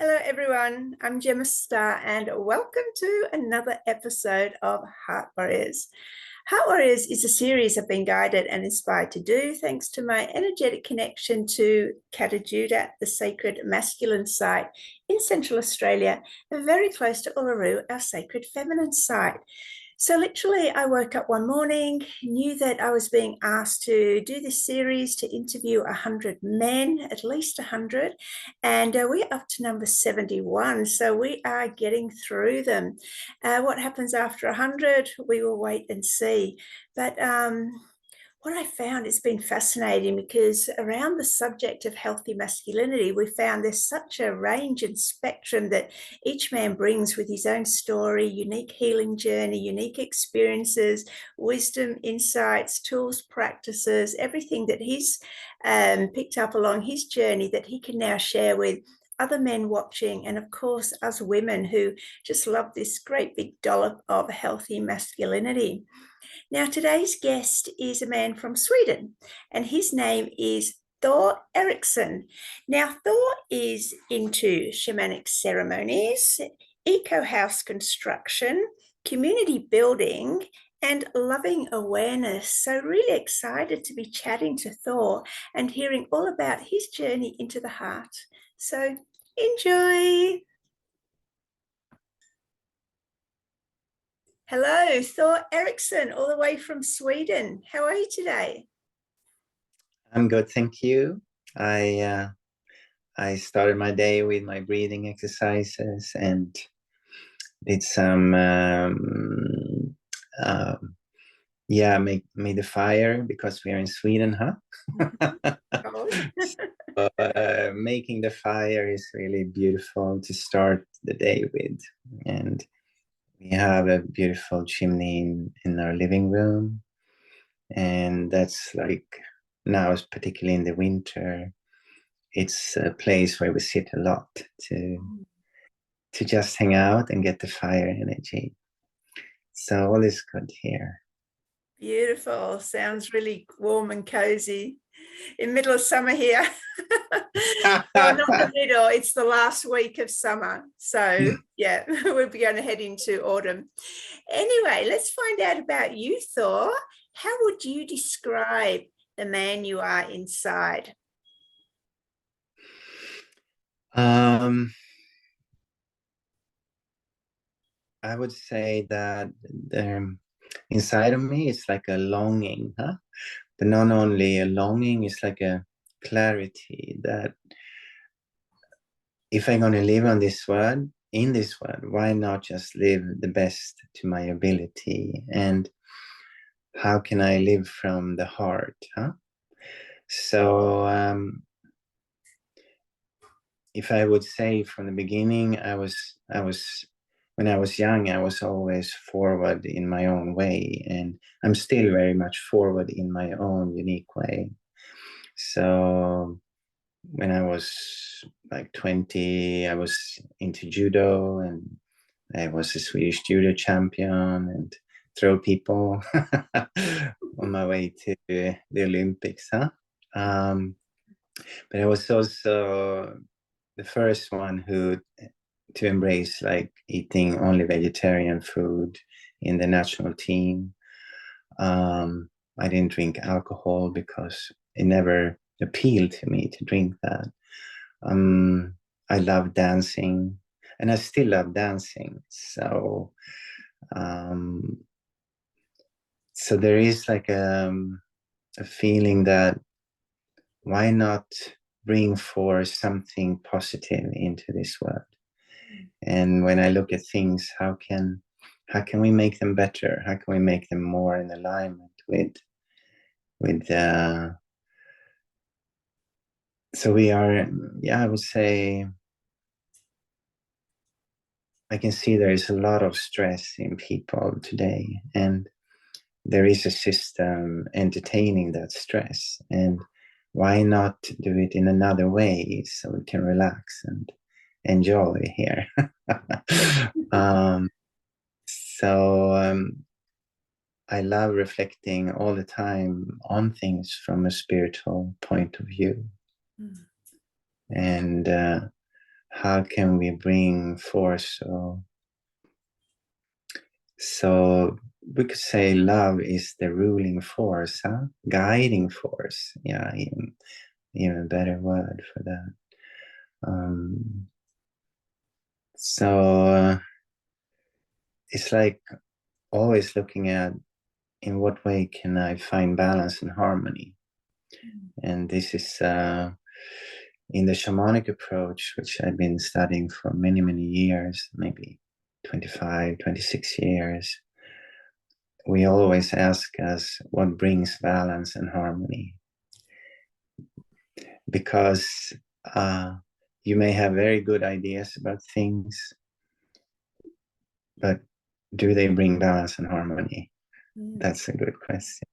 Hello, everyone. I'm Gemma Starr, and welcome to another episode of Heart Warriors. Heart Warriors is a series I've been guided and inspired to do thanks to my energetic connection to Katajuda, the sacred masculine site in Central Australia, and very close to Uluru, our sacred feminine site. So literally, I woke up one morning, knew that I was being asked to do this series to interview 100 men, at least 100, and we're up to number 71. So we are getting through them. What happens after 100, we will wait and see. But what I found has been fascinating because around the subject of healthy masculinity, we found there's such a range and spectrum that each man brings with his own story, unique healing journey, unique experiences, wisdom, insights, tools, practices, everything that he's picked up along his journey that he can now share with other men watching, and of course, us women who just love this great big dollop of healthy masculinity. Now, today's guest is a man from Sweden, and his name is Thoor Eriksson. Now, Thoor is into shamanic ceremonies, eco house construction, community building, and loving awareness. So, really excited to be chatting to Thoor and hearing all about his journey into the heart. So, enjoy. Hello, Thoor Eriksson, all the way from Sweden. How are you today? I'm good, thank you. I started my day with my breathing exercises and did some made a fire because we are in Sweden, huh? Making the fire is really beautiful to start the day with, and we have a beautiful chimney in our living room, and that's like now, particularly in the winter, it's a place where we sit a lot to just hang out and get the fire energy. So all is good here. Beautiful. Sounds really warm and cozy. In middle of summer here. Well, not the middle, it's the last week of summer. So yeah, we'll be going to head into autumn. Anyway, let's find out about you, Thoor. How would you describe the man you are inside? I would say that inside of me it's like a longing, huh? But not only a longing, it's like a clarity that if I'm going to live on this world, in this world, why not just live the best to my ability? And how can I live from the heart, huh? So if I would say from the beginning, when I was young, I was always forward in my own way, and I'm still very much forward in my own unique way. So when I was like 20, I was into judo, and I was a Swedish judo champion and throw people on my way to the Olympics, huh? But I was also the first one to embrace like eating only vegetarian food in the national team. I didn't drink alcohol because it never appealed to me to drink that. I love dancing, and I still love dancing. So there is like a feeling that why not bring forth something positive into this world? And when I look at things, how can we make them better? How can we make them more in alignment with so we are, I would say, I can see there is a lot of stress in people today, and there is a system entertaining that stress, and why not do it in another way so we can relax and enjoy here. I love reflecting all the time on things from a spiritual point of view. And how can we bring force? So we could say love is the ruling force, huh? Guiding force. Yeah, even a better word for that. So it's like always looking at in what way can I find balance and harmony. And this is in the shamanic approach, which I've been studying for many, many years, maybe 25, 26 years. We always ask us what brings balance and harmony. Because you may have very good ideas about things, but do they bring balance and harmony? That's a good question.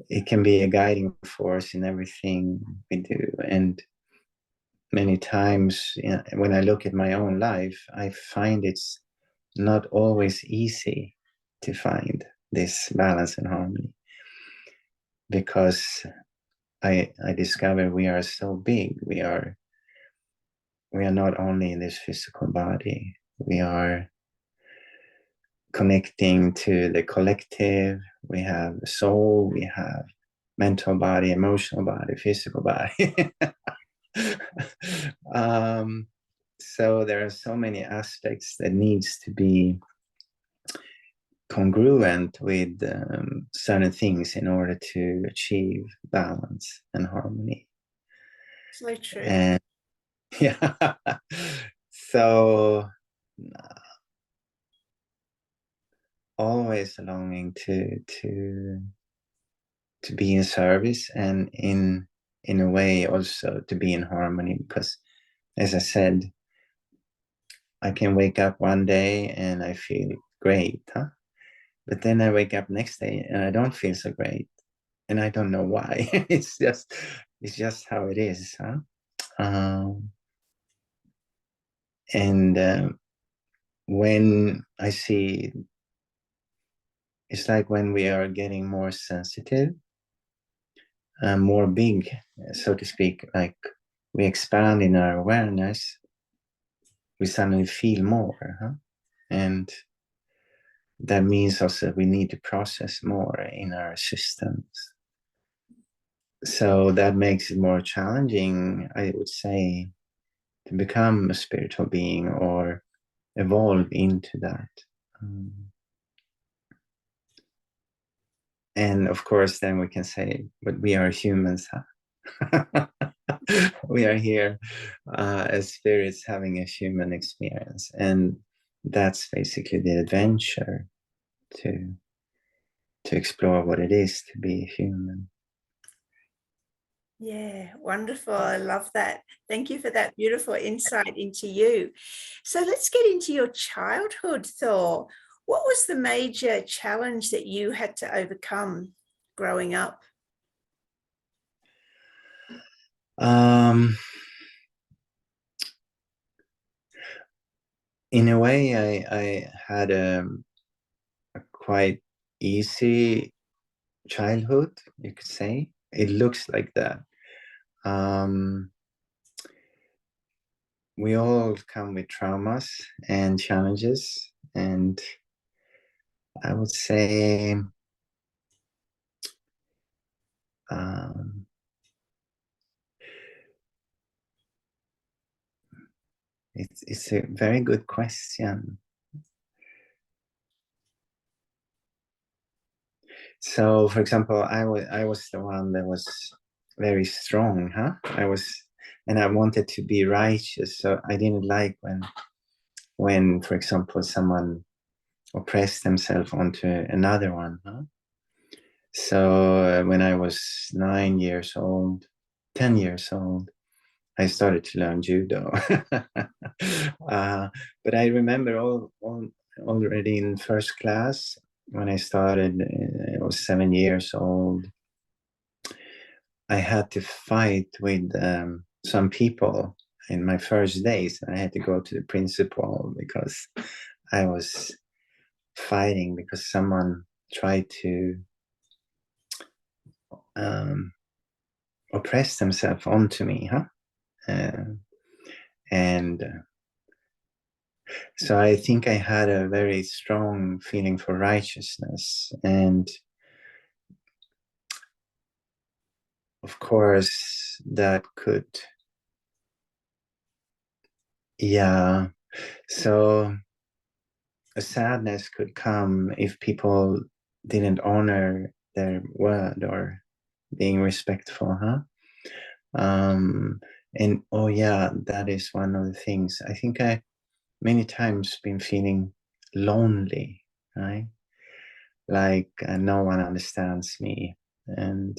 It can be a guiding force in everything we do. And many times when I look at my own life, I find it's not always easy to find this balance and harmony, because I discover we are so big. We are not only in this physical body, we are connecting to the collective. We have the soul, we have mental body, emotional body, physical body. So there are so many aspects that needs to be congruent with certain things in order to achieve balance and harmony. So true. And yeah, so always longing to be in service, and in a way also to be in harmony, because as I said, I can wake up one day and I feel great, huh? But then I wake up next day and I don't feel so great, and I don't know why. it's just how it is, huh? And when I see, it's like when we are getting more sensitive, more big, so to speak, like we expand in our awareness, we suddenly feel more, huh? And that means also we need to process more in our systems. So that makes it more challenging, I would say, to become a spiritual being or evolve into that. And of course, then we can say, but we are humans, huh? We are here as spirits having a human experience. And that's basically the adventure, to explore what it is to be human. Yeah, wonderful. I love that. Thank you for that beautiful insight into you. So let's get into your childhood, Thoor. What was the major challenge that you had to overcome growing up? In a way, I had a quite easy childhood, you could say. It looks like that. We all come with traumas and challenges, and I would say it's a very good question. So, for example, I was the one that was very strong, huh? And I wanted to be righteous, so I didn't like when, for example, someone oppressed themselves onto another one, huh? So when I was 9 years old, 10 years old, I started to learn judo. But I remember already in first class when I started, I was 7 years old. I had to fight with some people in my first days. I had to go to the principal because I was fighting because someone tried to oppress themselves onto me, huh? And so I think I had a very strong feeling for righteousness. And of course, that could, yeah. So a sadness could come if people didn't honor their word or being respectful, huh? And oh yeah, that is one of the things. I think I many times been feeling lonely, right? Like no one understands me, and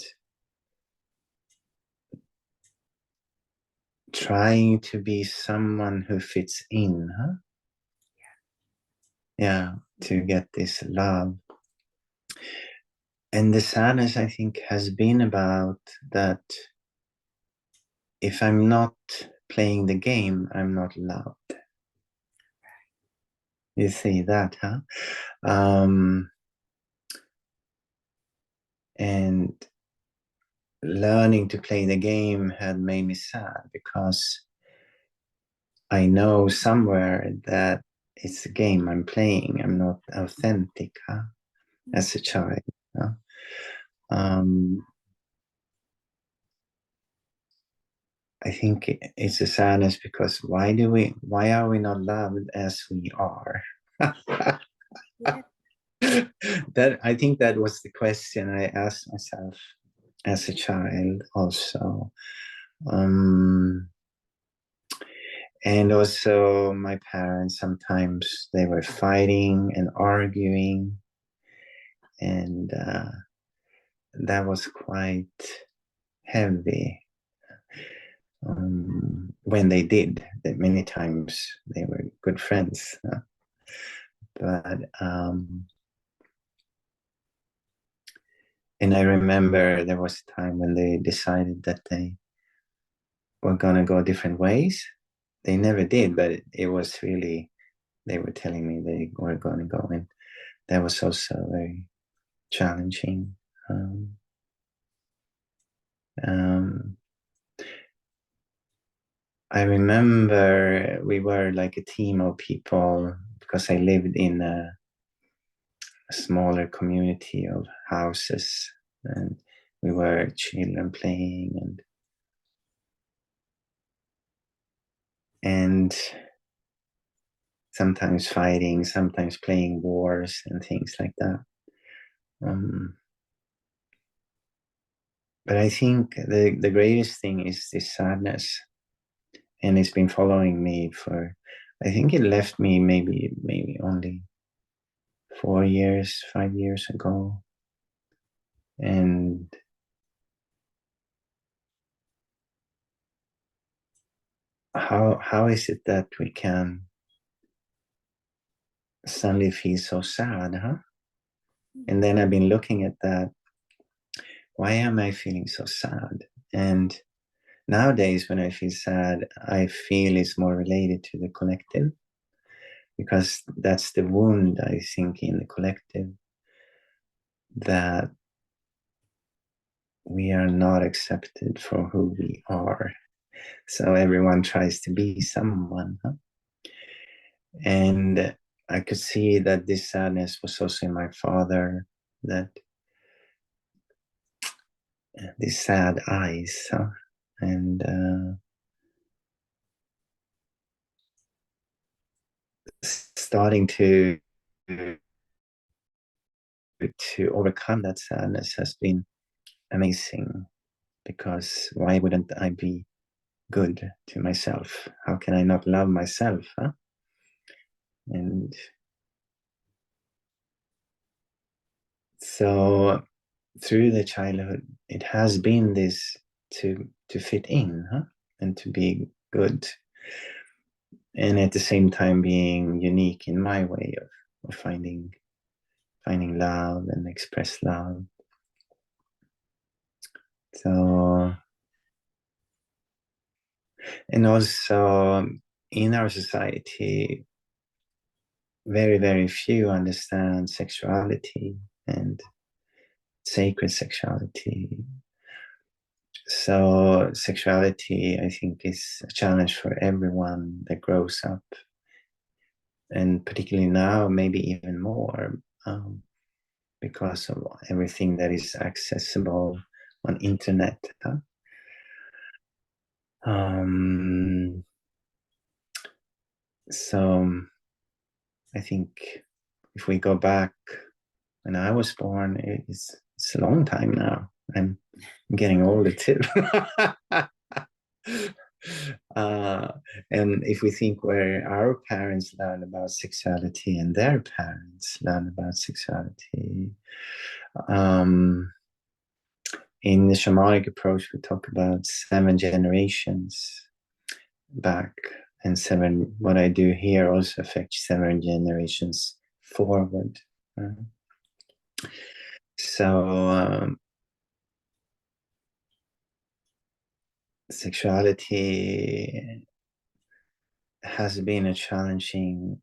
trying to be someone who fits in, huh? Yeah, to get this love. And the sadness, I think, has been about that if I'm not playing the game, I'm not loved. You see that, huh? And learning to play the game had made me sad because I know somewhere that it's a game I'm playing. I'm not authentic, huh? As a child. Huh? I think it's a sadness because why are we not loved as we are? Yeah. That I think that was the question I asked myself as a child also. And also my parents, sometimes they were fighting and arguing, and that was quite heavy. When they did, that many times they were good friends, but and I remember there was a time when they decided that they were gonna go different ways. They never did, but it was really, they were telling me they were gonna go, and that was also very challenging. I remember we were like a team of people because I lived in a smaller community of houses, and we were children playing and sometimes fighting, sometimes playing wars and things like that. But I think the greatest thing is this sadness, and it's been following me for, I think it left me maybe only 4 years, 5 years ago. And how is it that we can suddenly feel so sad, huh? And then I've been looking at that. Why am I feeling so sad? And nowadays, when I feel sad, I feel it's more related to the collective, because that's the wound, I think, in the collective, that we are not accepted for who we are. So everyone tries to be someone, huh? And I could see that this sadness was also in my father, that these sad eyes, huh? And starting to overcome that sadness has been amazing, because why wouldn't I be good to myself? How can I not love myself, huh? And so through the childhood, it has been this to fit in, huh? And to be good, and at the same time being unique in my way of finding love and express love. So, and also in our society, very, very few understand sexuality and sacred sexuality. So sexuality, I think, is a challenge for everyone that grows up, and particularly now, maybe even more, because of everything that is accessible on internet. Huh? So I think if we go back when I was born, it's a long time now. I'm getting older too. And if we think where our parents learned about sexuality and their parents learned about sexuality, in the shamanic approach, we talk about 7 generations back, and 7. What I do here also affects 7 generations forward. So sexuality has been a challenging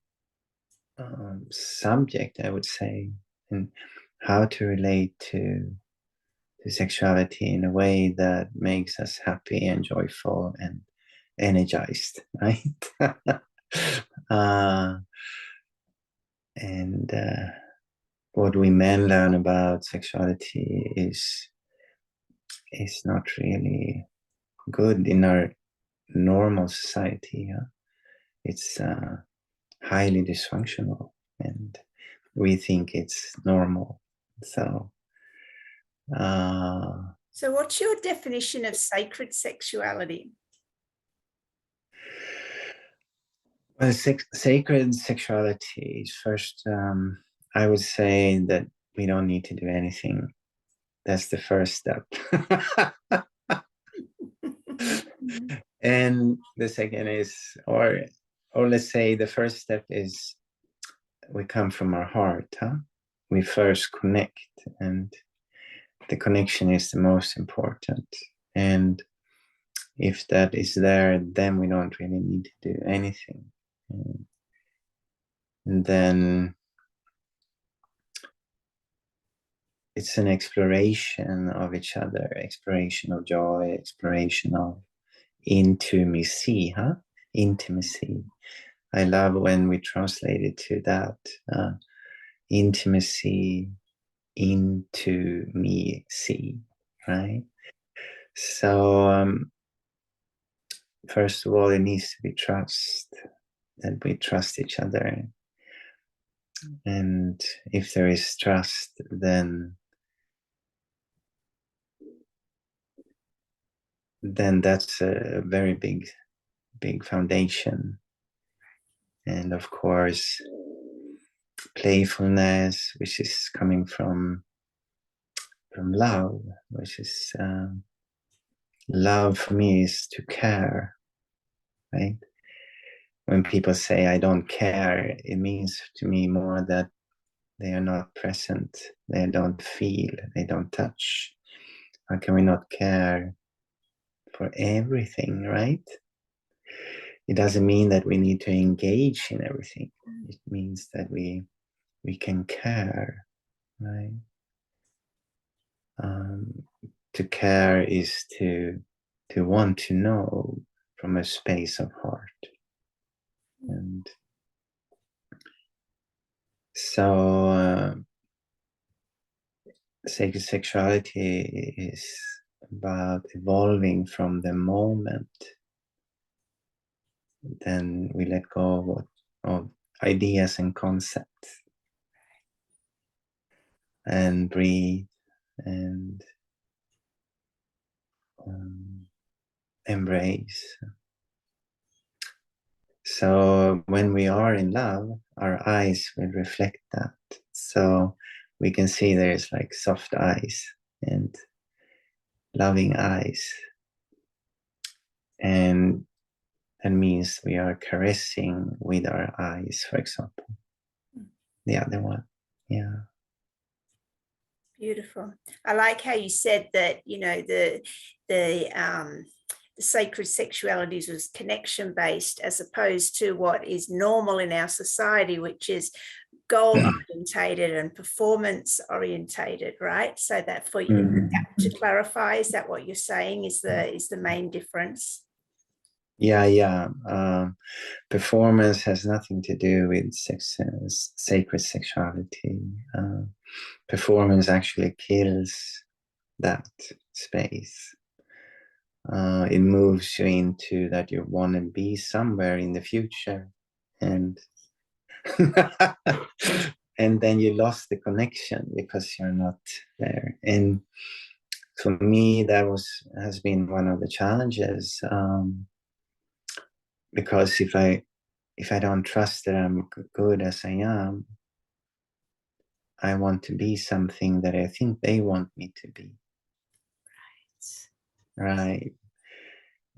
subject, I would say, and how to relate to sexuality in a way that makes us happy and joyful and energized, right? And what we men learn about sexuality is not really good in our normal society. It's highly dysfunctional, and we think it's normal. So what's your definition of sacred sexuality? Well, sacred sexuality is first, I would say that we don't need to do anything. That's the first step. And the second is, or let's say the first step is we come from our heart. We first connect, and the connection is the most important. And if that is there, then we don't really need to do anything. And then it's an exploration of each other, exploration of joy, exploration of intimacy. Intimacy. I love when we translate it to that. Intimacy, into me see, right? So first of all, it needs to be trust, that we trust each other. And if there is trust, then that's a very big foundation. And of course, playfulness, which is coming from love, which is love for me is to care, right? When people say I don't care, it means to me more that they are not present, they don't feel, they don't touch. How can we not care for everything, right? It doesn't mean that we need to engage in everything. It means that we can care, right? To care is to want to know from a space of heart. And so sacred sexuality is about evolving from the moment. Then we let go of ideas and concepts and breathe and embrace. So when we are in love, our eyes will reflect that. So we can see there's like soft eyes and loving eyes. And that means we are caressing with our eyes, for example. The other one. Yeah. Beautiful. I like how you said that, the sacred sexualities was connection based, as opposed to what is normal in our society, which is goal orientated and performance orientated, right? So that for you, to clarify, is that what you're saying is the main difference? Yeah. Performance has nothing to do with sacred sexuality. Performance actually kills that space. It moves you into that you want to be somewhere in the future, and and then you lost the connection because you're not there. And for me, that has been one of the challenges, because if I don't trust that I'm good as I am, I want to be something that I think they want me to be. Right.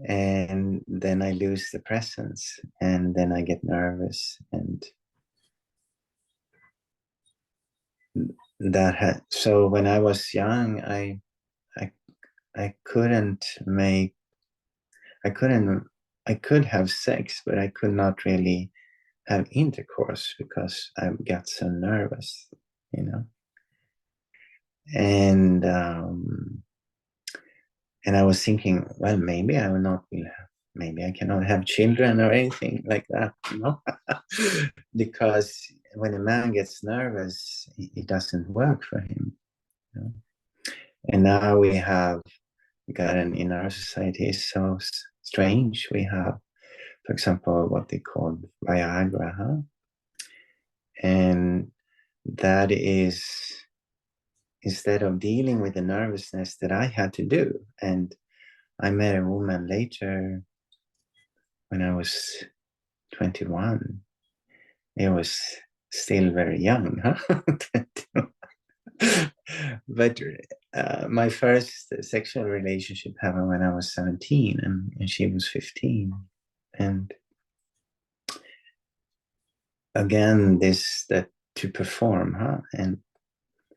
And then I lose the presence, and then I get nervous, and so when I was young, I couldn't make I couldn't I could have sex, but I could not really have intercourse because I got so nervous, you know. And I was thinking, well, maybe I will not be, maybe I cannot have children or anything like that, you know. Because when a man gets nervous, it doesn't work for him, you know? And now we have gotten in our society is so strange. We have, for example, what they call Viagra, huh? And that is, instead of dealing with the nervousness that I had to do. And I met a woman later when I was 21. It was still very young, huh? But my first sexual relationship happened when I was 17, and she was 15. And again, that to perform, huh? And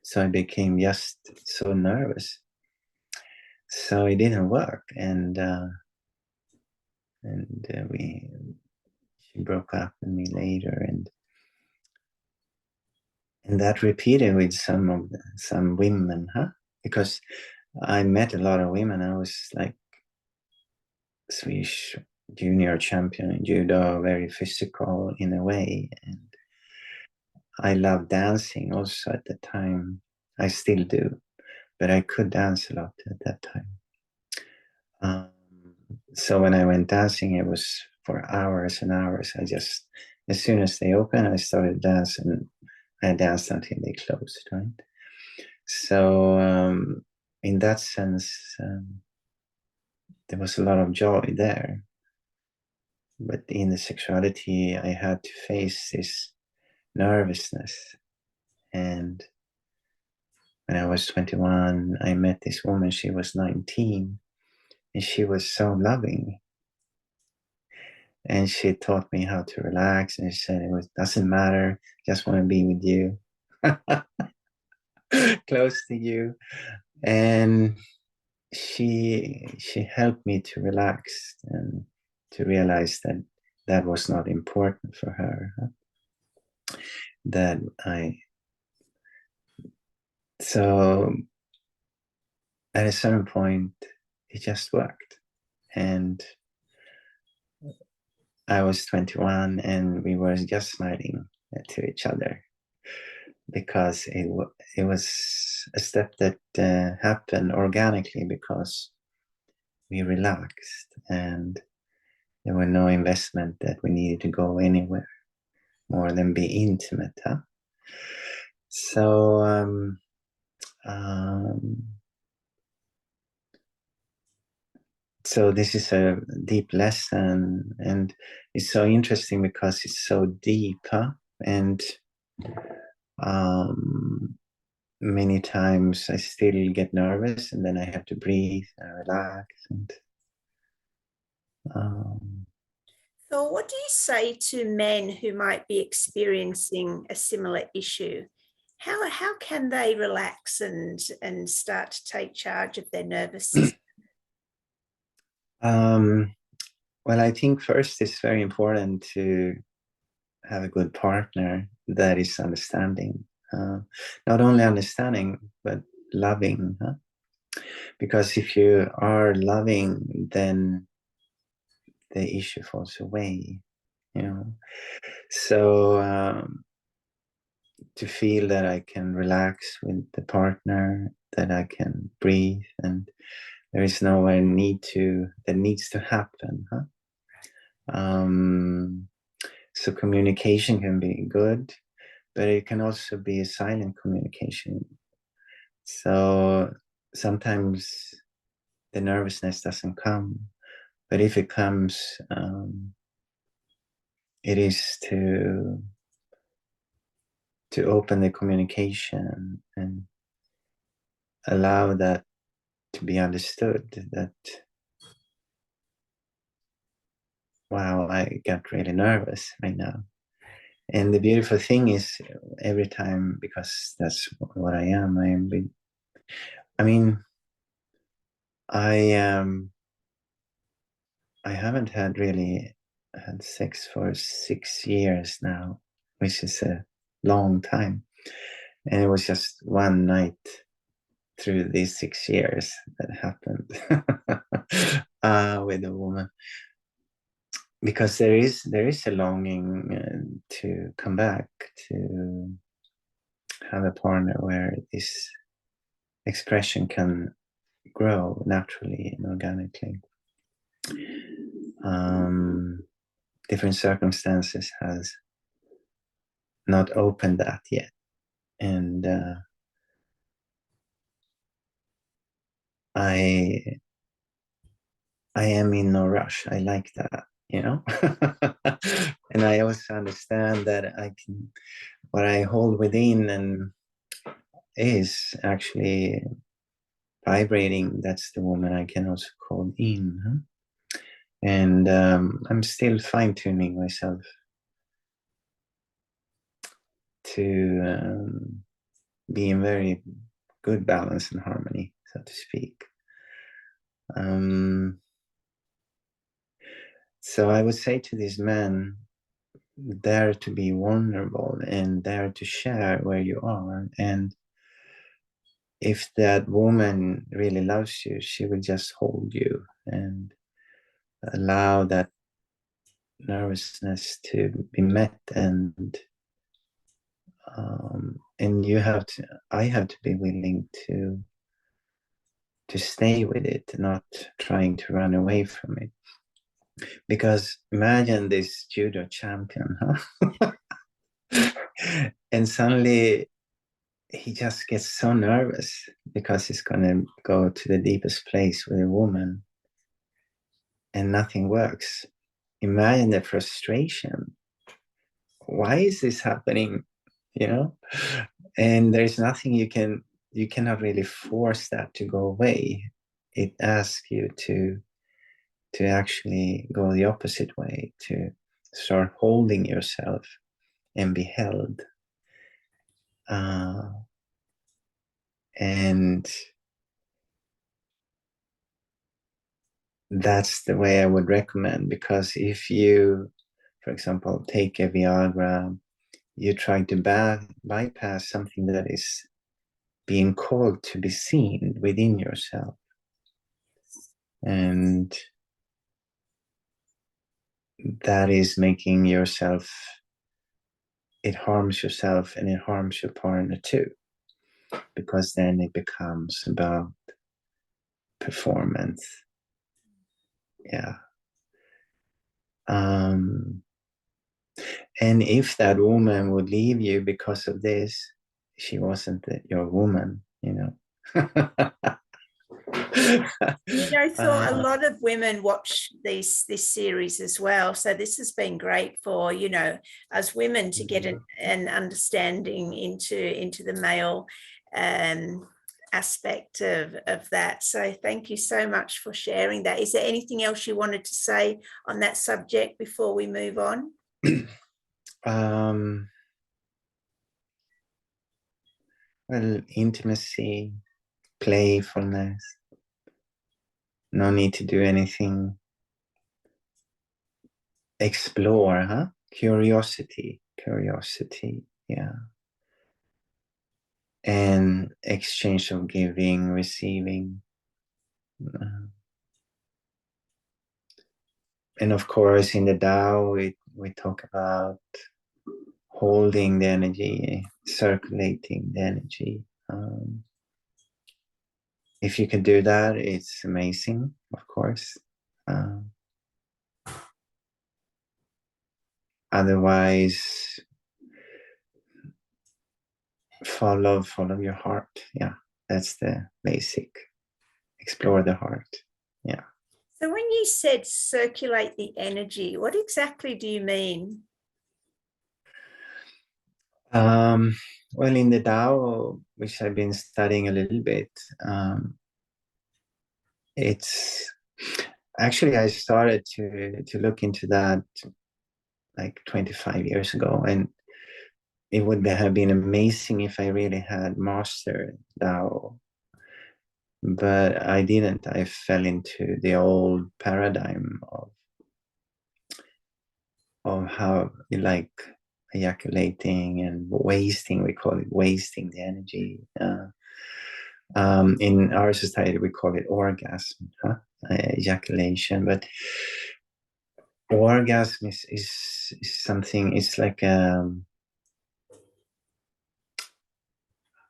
so I became just so nervous. So it didn't work, and she broke up with me later, and that repeated with some women, huh? Because I met a lot of women. I was like Swedish junior champion in judo, very physical in a way, and I love dancing also at the time. I still do, but I could dance a lot at that time. So when I went dancing, it was for hours and hours. As soon as they opened, I started dancing. I danced until they closed, right? So in that sense, there was a lot of joy there. But in the sexuality, I had to face this nervousness. And when I was 21, I met this woman. She was 19, and she was so loving. And she taught me how to relax. And she said, doesn't matter, just want to be with you, close to you. And she helped me to relax and to realize that that was not important for her. So at a certain point, it just worked. And I was 21, and we were just smiling to each other because it was a step that happened organically because we relaxed, and there were no investment that we needed to go anywhere more than be intimate, huh? So so this is a deep lesson, and it's so interesting because it's so deep, huh? And many times I still get nervous, and then I have to breathe and relax. And so what do you say to men who might be experiencing a similar issue? How can they relax and start to take charge of their nervous system? Well, I think first it's very important to have a good partner that is understanding. Not only understanding, but loving. Huh? Because if you are loving, then the issue falls away. So to feel that I can relax with the partner, that I can breathe, and there is nowhere that needs to happen. Huh? So communication can be good, but it can also be a silent communication. So sometimes the nervousness doesn't come, but if it comes, it is to open the communication and allow that to be understood, that, wow, I got really nervous right now. And the beautiful thing is, every time, because that's what I am, I haven't really had sex for 6 years now, which is a long time. And it was just one night through these 6 years that happened with a woman. Because there is a longing to come back, to have a partner where this expression can grow naturally and organically. Different circumstances has not opened that yet, and I am in no rush. I like that, and I also understand that what I hold within and is actually vibrating. That's the woman I can also call in. Huh? And I'm still fine-tuning myself to be in very good balance and harmony, so to speak. So I would say to these men, dare to be vulnerable and dare to share where you are. And if that woman really loves you, she will just hold you and allow that nervousness to be met, and I have to be willing to stay with it, not trying to run away from it. Because imagine this judo champion, huh? And suddenly he just gets so nervous because he's going to go to the deepest place with a woman and nothing works. Imagine the frustration. Why is this happening? And there's nothing you cannot really force that to go away. It asks you to actually go the opposite way, to start holding yourself and be held. And that's the way I would recommend, because if you, for example, take a Viagra, you try to bypass something that is being called to be seen within yourself. And that is making yourself, it harms yourself and it harms your partner too, because then it becomes about performance. Yeah. And if that woman would leave you because of this, she wasn't your woman, Thought a lot of women watch this series as well. So this has been great for, as women to get an understanding into the male aspect of that. So thank you so much for sharing that. Is there anything else you wanted to say on that subject before we move on? Well, intimacy, playfulness, no need to do anything. Explore, huh? Curiosity. Yeah. And exchange of giving, receiving. And of course, in the Tao, we talk about holding the energy, circulating the energy. If you can do that, it's amazing, of course. Otherwise, follow your heart. Yeah, that's the basic. Explore the heart. Yeah. So when you said circulate the energy, what exactly do you mean? Well, in the Tao, which I've been studying a little bit, it's actually I started to look into that like 25 years ago, and it would have been amazing if I really had mastered Tao, but I didn't. I fell into the old paradigm of how like ejaculating and wasting, we call it wasting the energy. In our society, we call it orgasm, ejaculation. But orgasm is something, it's like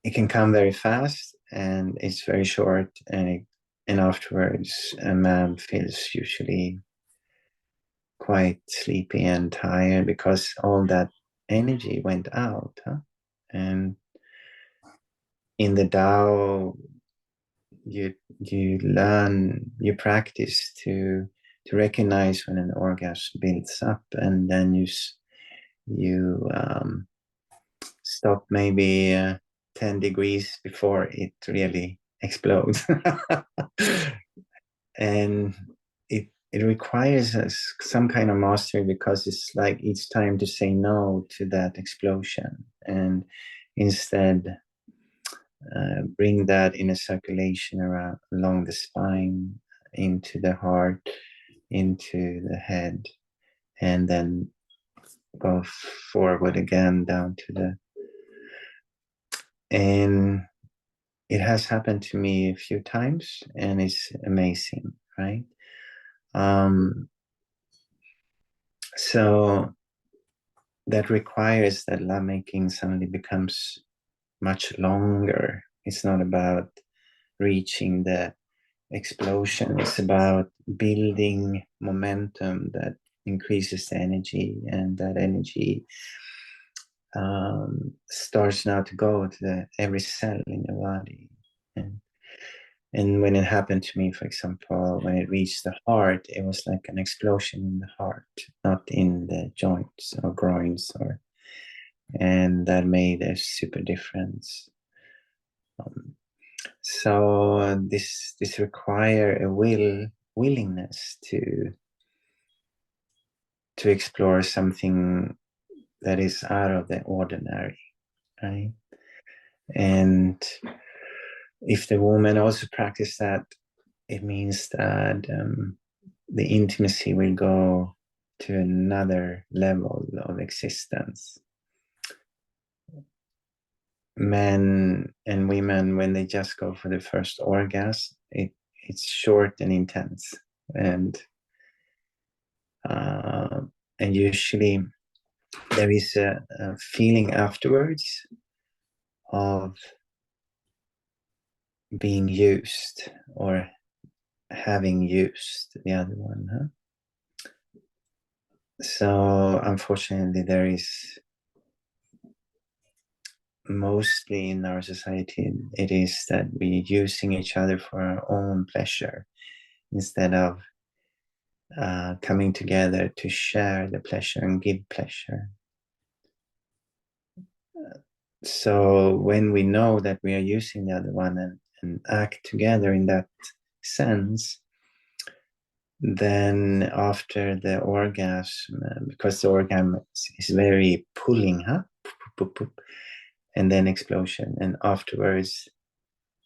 it can come very fast and it's very short, and afterwards a man feels usually quite sleepy and tired because all that energy went out. And in the Tao, you learn, you practice to recognize when an orgasm builds up, and then you stop maybe 10 degrees before it really explodes. And it requires us some kind of mastery, because it's like each time to say no to that explosion and instead bring that in a circulation around along the spine, into the heart, into the head, and then go forward again down to the. And it has happened to me a few times, and it's amazing, right? So that requires that lovemaking suddenly becomes much longer. It's not about reaching the explosion, it's about building momentum that increases the energy, and that energy starts now to go to every cell in your body. And when it happened to me, for example, when it reached the heart, it was like an explosion in the heart, not in the joints or groins, and that made a super difference. So this require a willingness to explore something that is out of the ordinary, right? And if the woman also practice that, it means that the intimacy will go to another level of existence. Men and women, when they just go for the first orgasm, it's short and intense, and usually there is a feeling afterwards of being used or having used the other one. So unfortunately, there is mostly in our society, it is that we're using each other for our own pleasure instead of coming together to share the pleasure and give pleasure. So when we know that we are using the other one and act together in that sense, then after the orgasm, because the orgasm is very pulling, and then explosion, and afterwards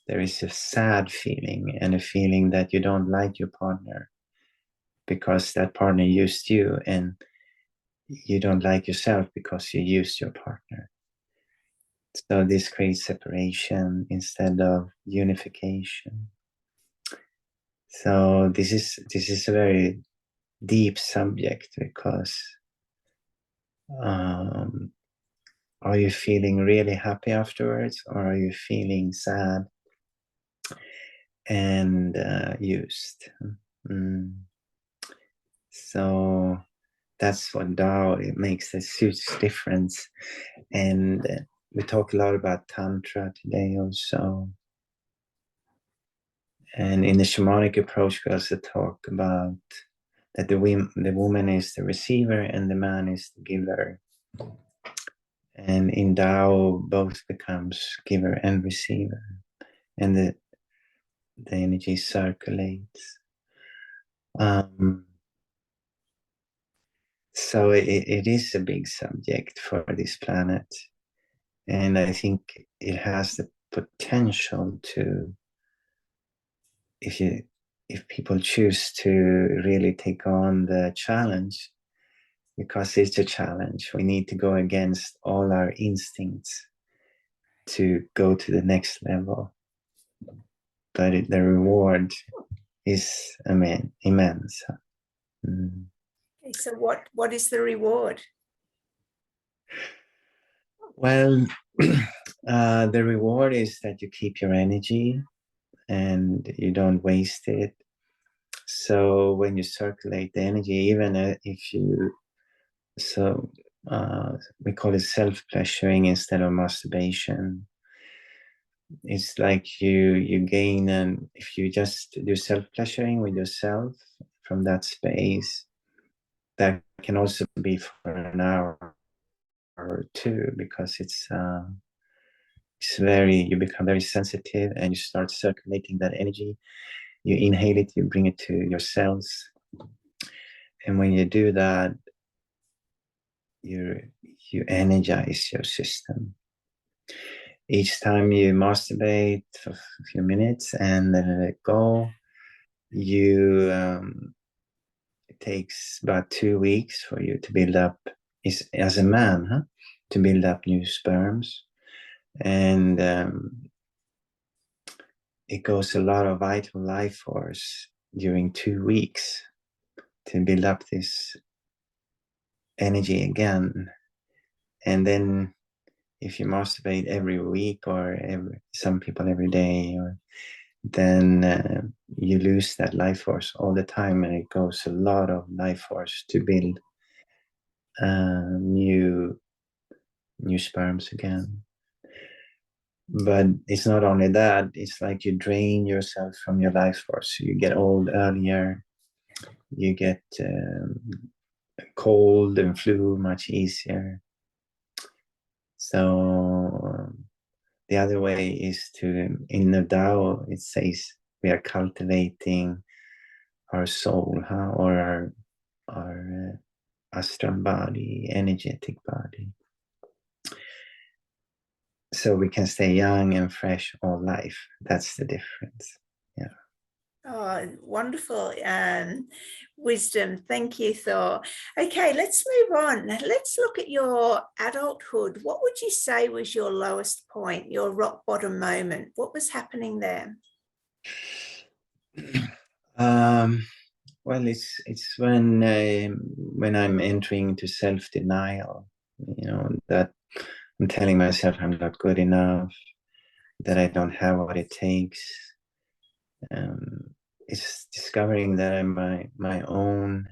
there is a sad feeling and a feeling that you don't like your partner because that partner used you, and you don't like yourself because you used your partner. So this creates separation instead of unification. So this is a very deep subject, because are you feeling really happy afterwards, or are you feeling sad and used? So that's what Tao, it makes a huge difference. And we talk a lot about Tantra today also. And in the shamanic approach, we also talk about that the woman is the receiver and the man is the giver. And in Tao, both becomes giver and receiver, and the energy circulates. So it is a big subject for this planet, and I think it has the potential to, if people choose to really take on the challenge, because it's a challenge. We need to go against all our instincts to go to the next level. But the reward is immense. Okay, so what is the reward? Well, the reward is that you keep your energy and you don't waste it. So when you circulate the energy, even if you, so we call it self-pleasuring instead of masturbation. It's like you gain, and if you just do self-pleasuring with yourself from that space, that can also be for an hour or two, because it's very, you become very sensitive and you start circulating that energy. You inhale it, you bring it to your cells, and when you do that, you energize your system. Each time you masturbate for a few minutes and then let it go, it takes about 2 weeks for you to build up, as a man, to build up new sperms. And it goes a lot of vital life force during 2 weeks to build up this energy again. And then if you masturbate every week, or some people every day, then you lose that life force all the time, and it goes a lot of life force to build new sperms again. But it's not only that, it's like you drain yourself from your life force. You get old earlier, you get cold and flu much easier. So the other way is to, in the Tao, it says we are cultivating our soul, or our astral body, energetic body, so we can stay young and fresh all life. That's the difference. Yeah. Oh, wonderful wisdom. Thank you, Thoor. Okay, let's move on. Let's look at your adulthood. What would you say was your lowest point, your rock bottom moment? What was happening there? Well, it's when I'm entering into self-denial, that I'm telling myself I'm not good enough, that I don't have what it takes. It's discovering that I'm my own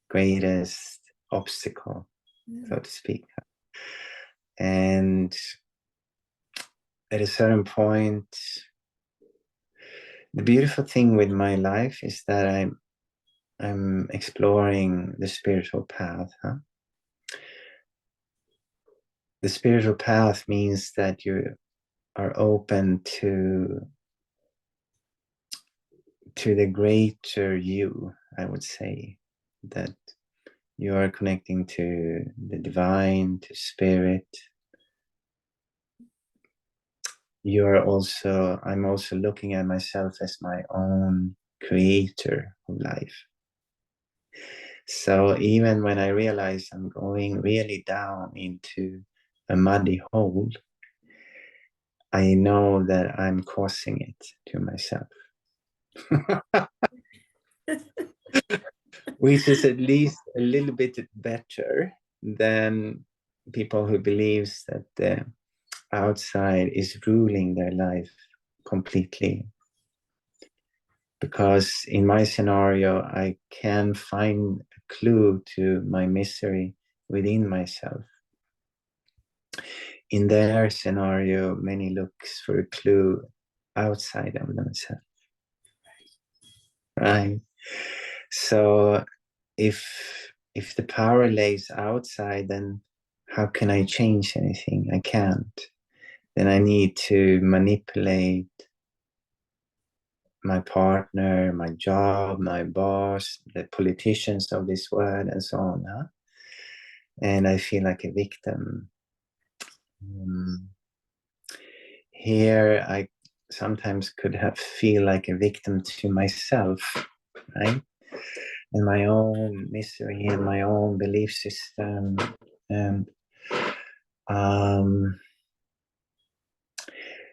greatest obstacle, so to speak. And at a certain point, the beautiful thing with my life is that I'm exploring the spiritual path. The spiritual path means that you are open to the greater you, I would say, that you are connecting to the divine, to spirit. I'm also looking at myself as my own creator of life. So even when I realize I'm going really down into a muddy hole, I know that I'm causing it to myself. Which is at least a little bit better than people who believes that the outside is ruling their life completely. Because in my scenario, I can find a clue to my misery within myself. In their scenario, many looks for a clue outside of themselves. Right? So if the power lays outside, then how can I change anything? I can't. Then I need to manipulate my partner, my job, my boss, the politicians of this world, and so on. Huh? And I feel like a victim. Here, I sometimes could have feel like a victim to myself, right? And my own misery and my own belief system. And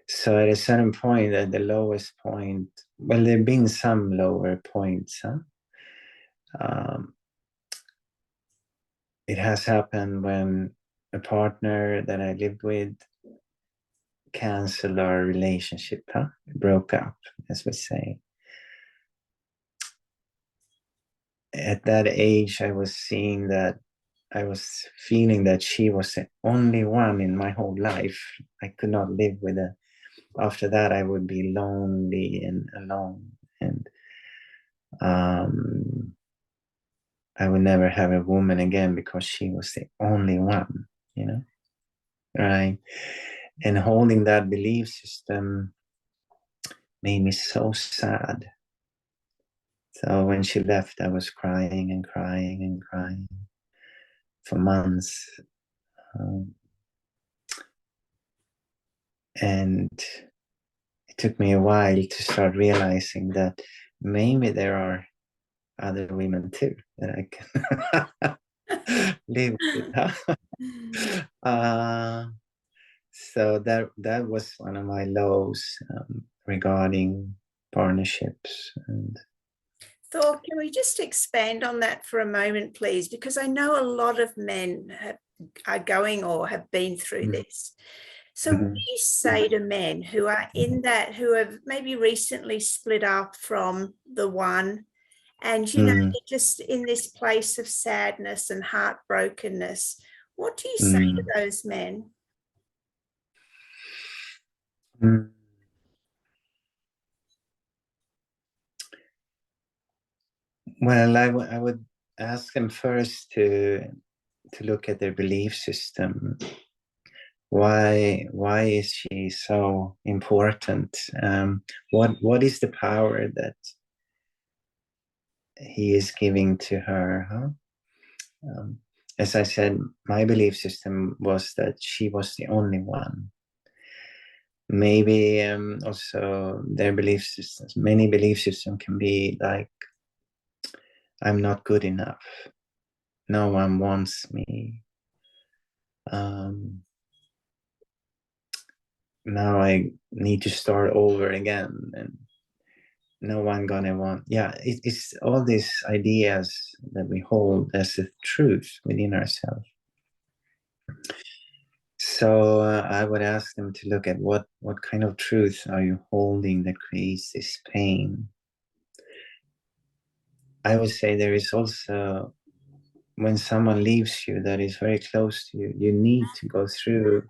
so at a certain point, at the lowest point, well, there have been some lower points. Huh? It has happened when a partner that I lived with canceled our relationship, huh? Broke up, as we say. At that age, I was seeing that, I was feeling that she was the only one in my whole life. I could not live with her. After that, I would be lonely and alone. And I would never have a woman again because she was the only one, you know? Right? And holding that belief system made me so sad. So when she left, I was crying and crying and crying for months. And it took me a while to start realizing that maybe there are other women too that I can live with. So that was one of my lows regarding partnerships. And Thor, can we just expand on that for a moment, please? Because I know a lot of men are going or have been through this. So what do you say to men who are in that, who have maybe recently split up from the one, and they're just in this place of sadness and heartbrokenness? What do you say to those men? Well, I would ask them first to look at their belief system. Why is she so important? What is the power that he is giving to her? Huh? As I said, my belief system was that she was the only one. Maybe also their belief systems. Many belief systems can be like, I'm not good enough. No one wants me. Now I need to start over again, and no one gonna want. Yeah, it's all these ideas that we hold as the truth within ourselves. So I would ask them to look at what kind of truth are you holding that creates this pain. I would say there is also, when someone leaves you that is very close to you, you need to go through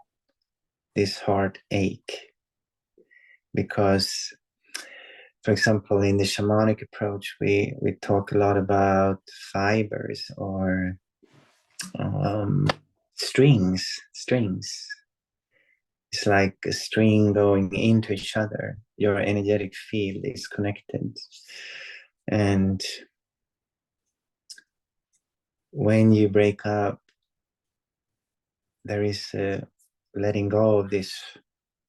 this heartache. Because, for example, in the shamanic approach, we talk a lot about fibers or strings. It's like a string going into each other. Your energetic field is connected. And when you break up, there is a letting go of this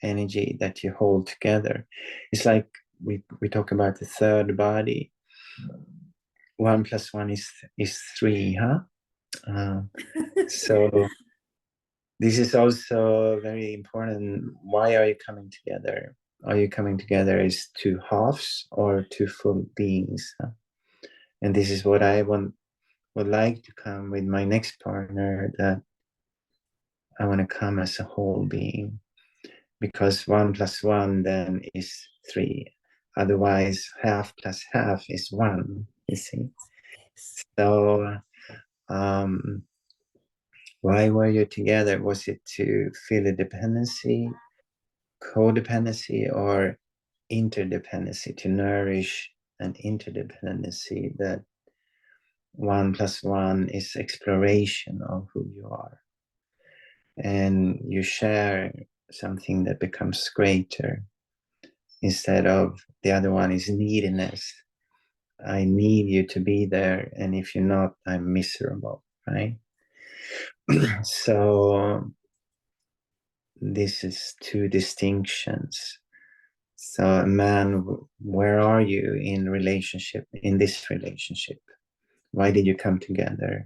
energy that you hold together. It's like we talk about the third body. 1 + 1 is 3, huh? So This is also very important. Why are you coming together? Are you coming together as two halves or two full beings? Huh? And this is what I would like to come with my next partner, that I want to come as a whole being, because 1 + 1 then is 3. Otherwise, half plus half is 1, you see. So why were you together? Was it to feel a dependency, codependency, or interdependency, to nourish an interdependency, that 1 + 1 is exploration of who you are, and you share something that becomes greater, instead of the other one is neediness. I need you to be there, and if you're not, I'm miserable, right? So this is two distinctions. So a man, where are you in relationship, in this relationship? Why did you come together?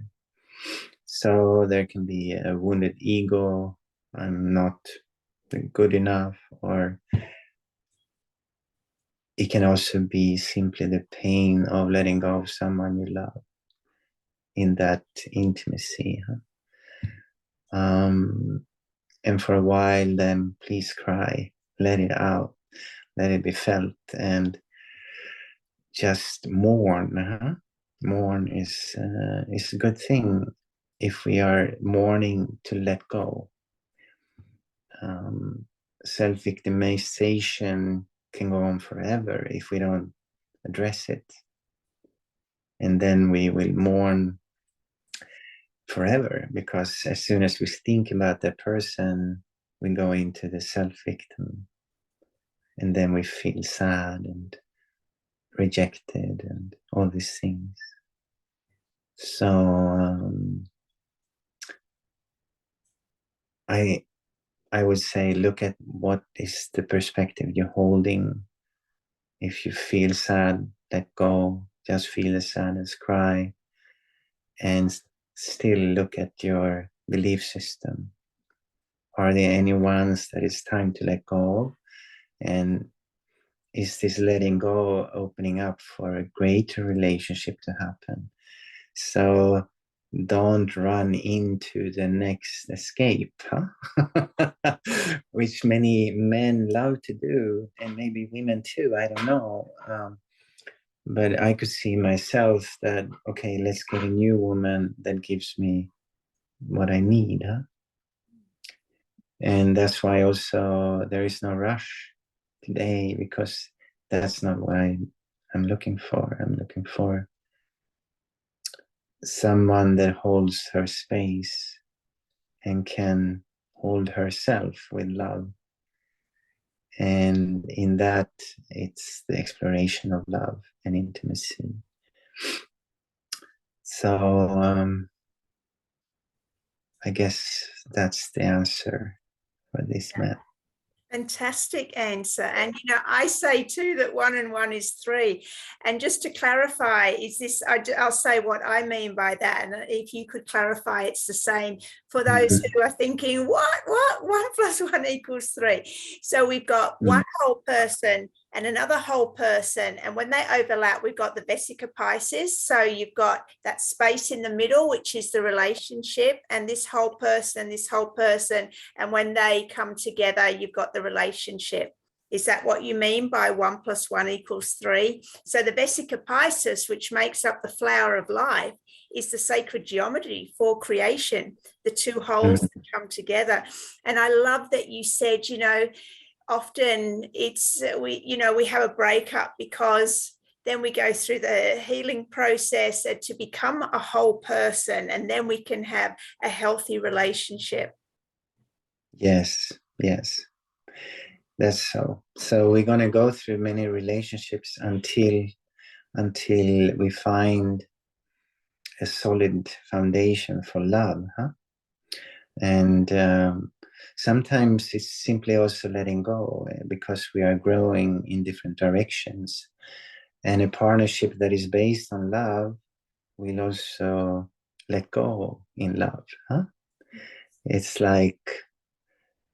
So there can be a wounded ego, I'm not good enough, or it can also be simply the pain of letting go of someone you love in that intimacy. And for a while, then please cry, let it out, let it be felt, and just mourn. Mourn is a good thing if we are mourning to let go. Self-victimization can go on forever if we don't address it, and then we will mourn forever, because as soon as we think about that person, we go into the self-victim, and then we feel sad and rejected and all these things. So I would say, look at what is the perspective you're holding. If you feel sad, let go, just feel the sadness, cry, and still look at your belief system. Are there any ones that it's time to let go? And is this letting go opening up for a greater relationship to happen? So don't run into the next escape, which many men love to do, and maybe women too, I don't know. But I could see myself that, okay, let's get a new woman that gives me what I need. And that's why also there is no rush today, because that's not what I'm looking for. I'm looking for someone that holds her space and can hold herself with love. And in that, it's the exploration of love and intimacy. So I guess that's the answer for this man. Fantastic answer. And I say too that 1 and 1 is 3. And just to clarify, is this, I'll say what I mean by that, and if you could clarify, it's the same for those who are thinking, what 1 + 1 = 3. So we've got one whole person and another whole person, and when they overlap, we've got the vesica piscis. So you've got that space in the middle, which is the relationship, and this whole person, and when they come together, you've got the relationship. Is that what you mean by 1 + 1 = 3? So the vesica piscis, which makes up the flower of life, is the sacred geometry for creation, the two wholes that come together. And I love that you said, often it's we have a breakup because then we go through the healing process to become a whole person, and then we can have a healthy relationship. Yes, that's so. So we're going to go through many relationships until we find a solid foundation for love, and sometimes it's simply also letting go, because we are growing in different directions, and a partnership that is based on love will also let go in love, It's like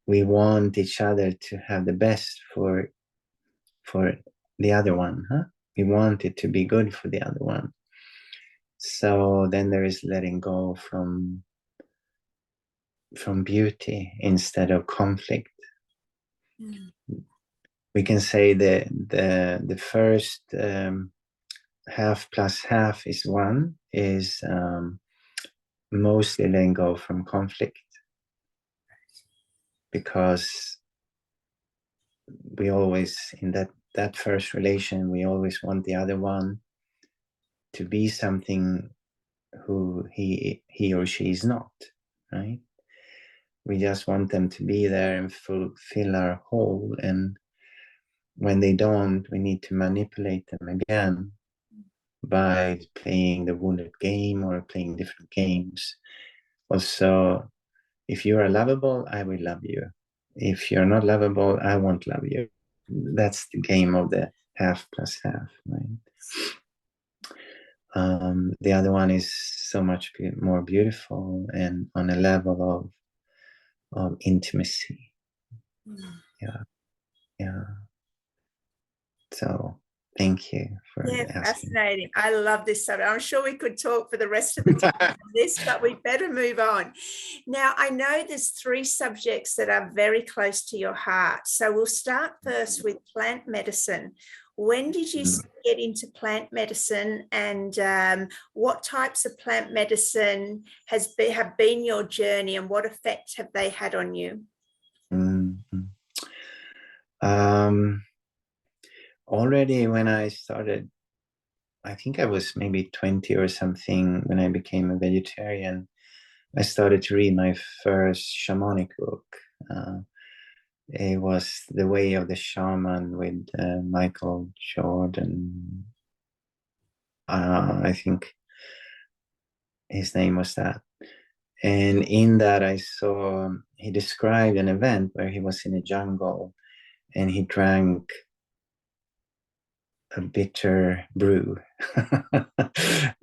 we want each other to have the best for the other one, huh? We want it to be good for the other one. So then there is letting go from beauty instead of conflict. Mm. We can say the first half plus half is one, is mostly letting go from conflict, because we always, in that first relation, we always want the other one to be something who he or she is not, right? We just want them to be there and fulfill our whole, and when they don't, we need to manipulate them again by playing the wounded game or playing different games. Also, if you are lovable, I will love you. If you're not lovable, I won't love you. That's the game of the half plus half, right? The other one is so much more beautiful and on a level of intimacy. Yeah, yeah. So thank you for asking. Fascinating. I love this subject. I'm sure we could talk for the rest of the time on this, but we better move on. Now, I know there's 3 subjects that are very close to your heart. So we'll start first with plant medicine. When did you get into plant medicine, and what types of plant medicine have been your journey, and what effect have they had on you? Already when I started, I think I was maybe 20 or something, when I became a vegetarian, I started to read my first shamanic book. It was The Way of the Shaman with Michael Jordan. I think his name was that. And in that I saw, he described an event where he was in a jungle and he drank a bitter brew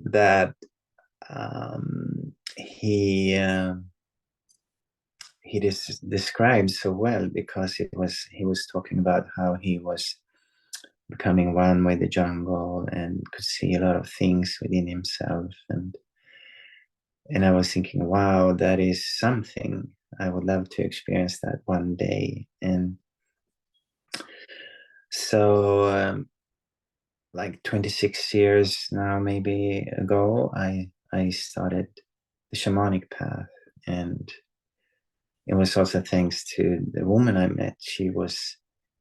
that he described so well, because he was talking about how he was becoming one with the jungle and could see a lot of things within himself, and I was thinking, wow, that is something. I would love to experience that one day. And so like 26 years now maybe ago, I started the shamanic path, and it was also thanks to the woman I met. She was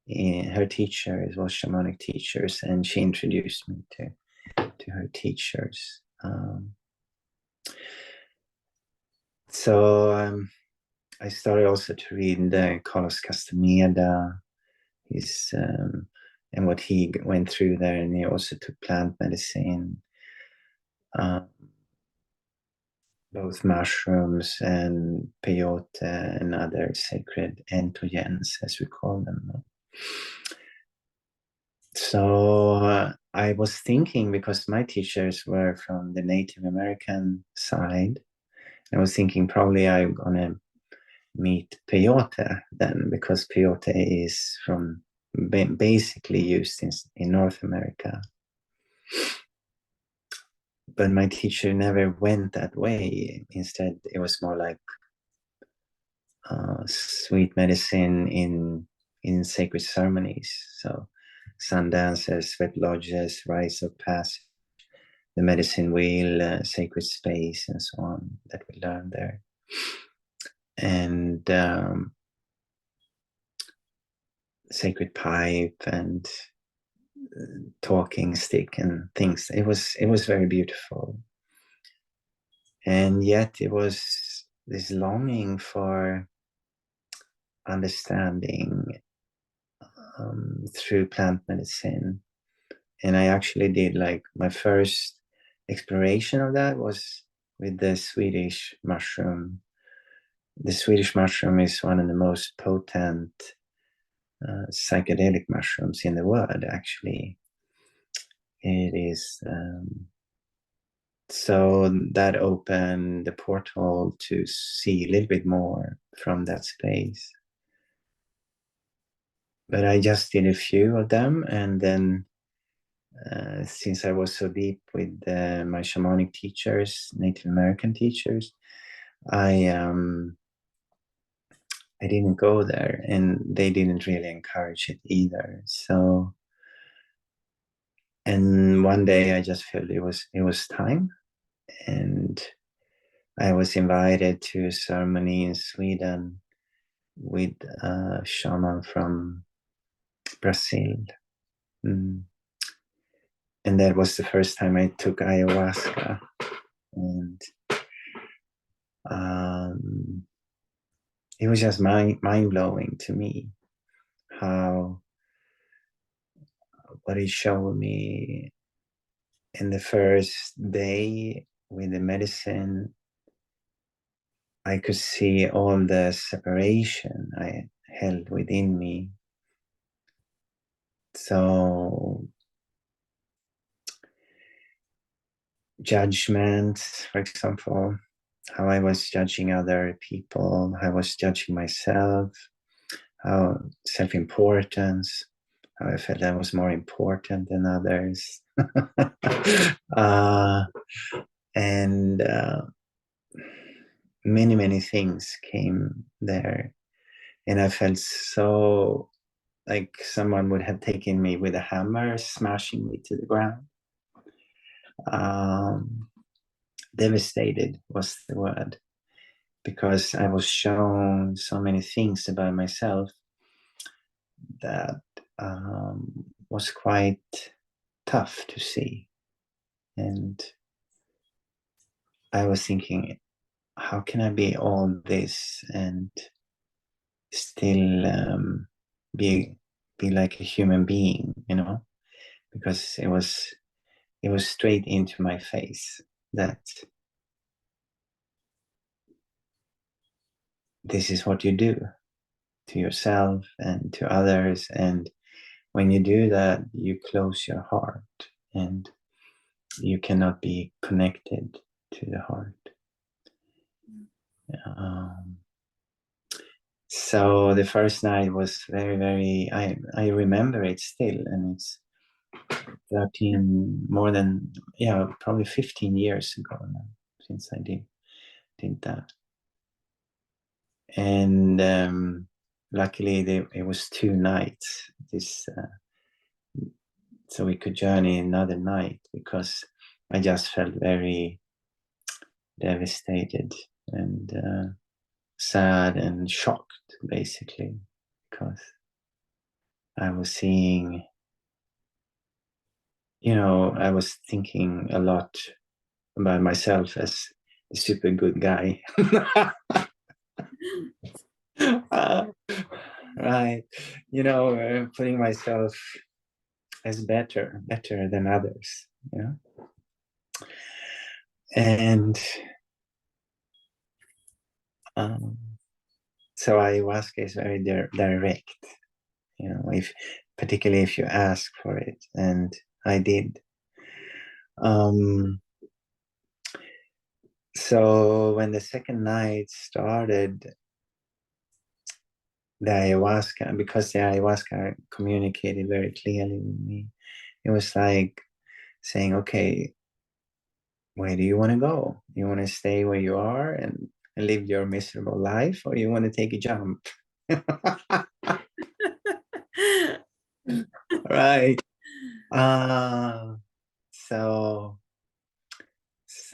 her teachers was shamanic teachers, and she introduced me to her teachers. So I started also to read Carlos Castaneda, and what he went through there, and he also took plant medicine, both mushrooms and peyote and other sacred entheogens, as we call them. So I was thinking, because my teachers were from the Native American side, I was thinking probably I'm gonna meet peyote then, because peyote is from basically used in North America. But my teacher never went that way. Instead, it was more like sweet medicine in sacred ceremonies. So sun dances, sweat lodges, rites of passage, the medicine wheel, sacred space, and so on, that we learned there. And sacred pipe and talking stick and things. It was very beautiful. And yet it was this longing for understanding through plant medicine. And I actually did, like, my first exploration of that was with the Swedish mushroom. The Swedish mushroom is one of the most potent psychedelic mushrooms in the world, actually. It is So that opened the portal to see a little bit more from that space. But I just did a few of them, and then since I was so deep with my shamanic teachers, Native American teachers, I didn't go there, and they didn't really encourage it either. So, and one day I just felt it was time, and I was invited to a ceremony in Sweden with a shaman from Brazil. Mm. And that was the first time I took ayahuasca. And it was just mind-blowing to me how what he showed me in the first day with the medicine. I could see all the separation I held within me. So judgments, for example, how I was judging other people, how I was judging myself, how self-importance, how I felt I was more important than others. And many things came there. And I felt so like someone would have taken me with a hammer, smashing me to the ground. Devastated was the word, because I was shown so many things about myself that was quite tough to see. And I was thinking, how can I be all this and still be like a human being, because it was straight into my face that this is what you do to yourself and to others, and when you do that, you close your heart and you cannot be connected to the heart. So the first night was very, I remember it still, and it's 13, more than, probably 15 years ago now since I did that. And luckily it was 2 nights, so we could journey another night, because I just felt very devastated and sad and shocked, basically, because I was seeing, I was thinking a lot about myself as a super good guy. Right. Putting myself as better than others, and so ayahuasca is very direct, particularly if you ask for it, and I did. So when the second night started, the ayahuasca, because the ayahuasca communicated very clearly with me, it was like saying, okay, where do you want to go? You want to stay where you are and live your miserable life, or you want to take a jump? Right. So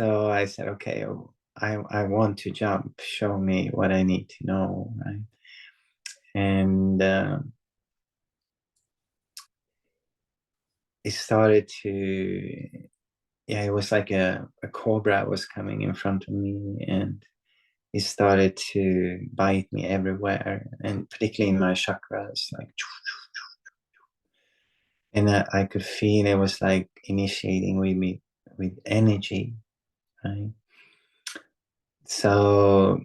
I said, okay, I want to jump. Show me what I need to know, right? And it started to, it was like a cobra was coming in front of me, and it started to bite me everywhere, and particularly in my chakras, like, and I could feel it was like initiating with me with energy, right? So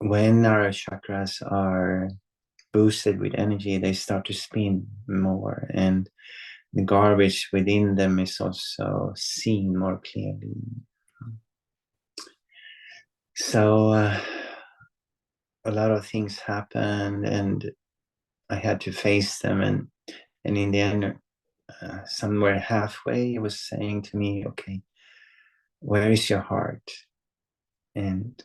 when our chakras are boosted with energy, they start to spin more, and the garbage within them is also seen more clearly. So a lot of things happened, and I had to face them, and in the end, somewhere halfway, it was saying to me, okay, where is your heart? And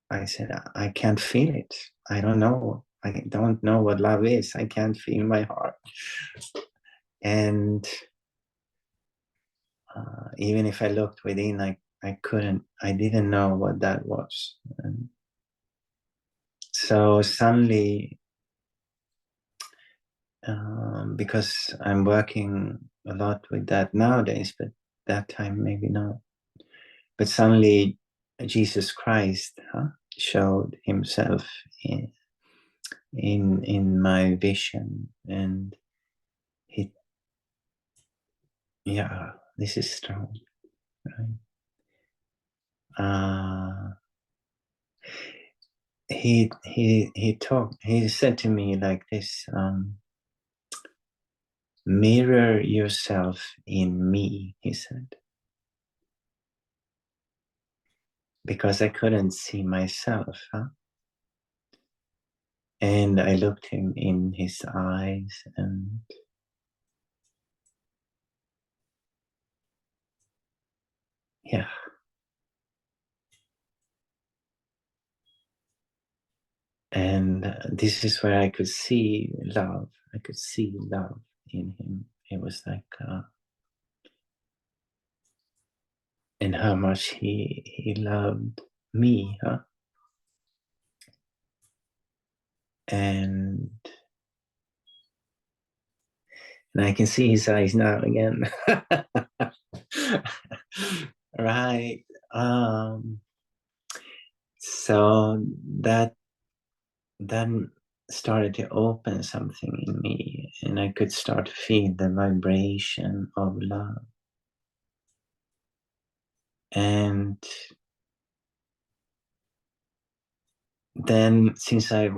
I said, I can't feel it. I don't know. I don't know what love is. I can't feel my heart. And even if I looked within, I couldn't, I didn't know what that was. And so suddenly, because I'm working a lot with that nowadays, but that time maybe not. But suddenly Jesus Christ showed himself in my vision, and he, yeah, this is strong, right? He said to me like this, mirror yourself in me, he said, because I couldn't see myself, and I looked him in his eyes, and yeah, and this is where I could see love. I could see love in him. It was like, and how much he loved me, and I can see his eyes now again. Right. So that then started to open something in me, and I could start to feel the vibration of love. And then, since I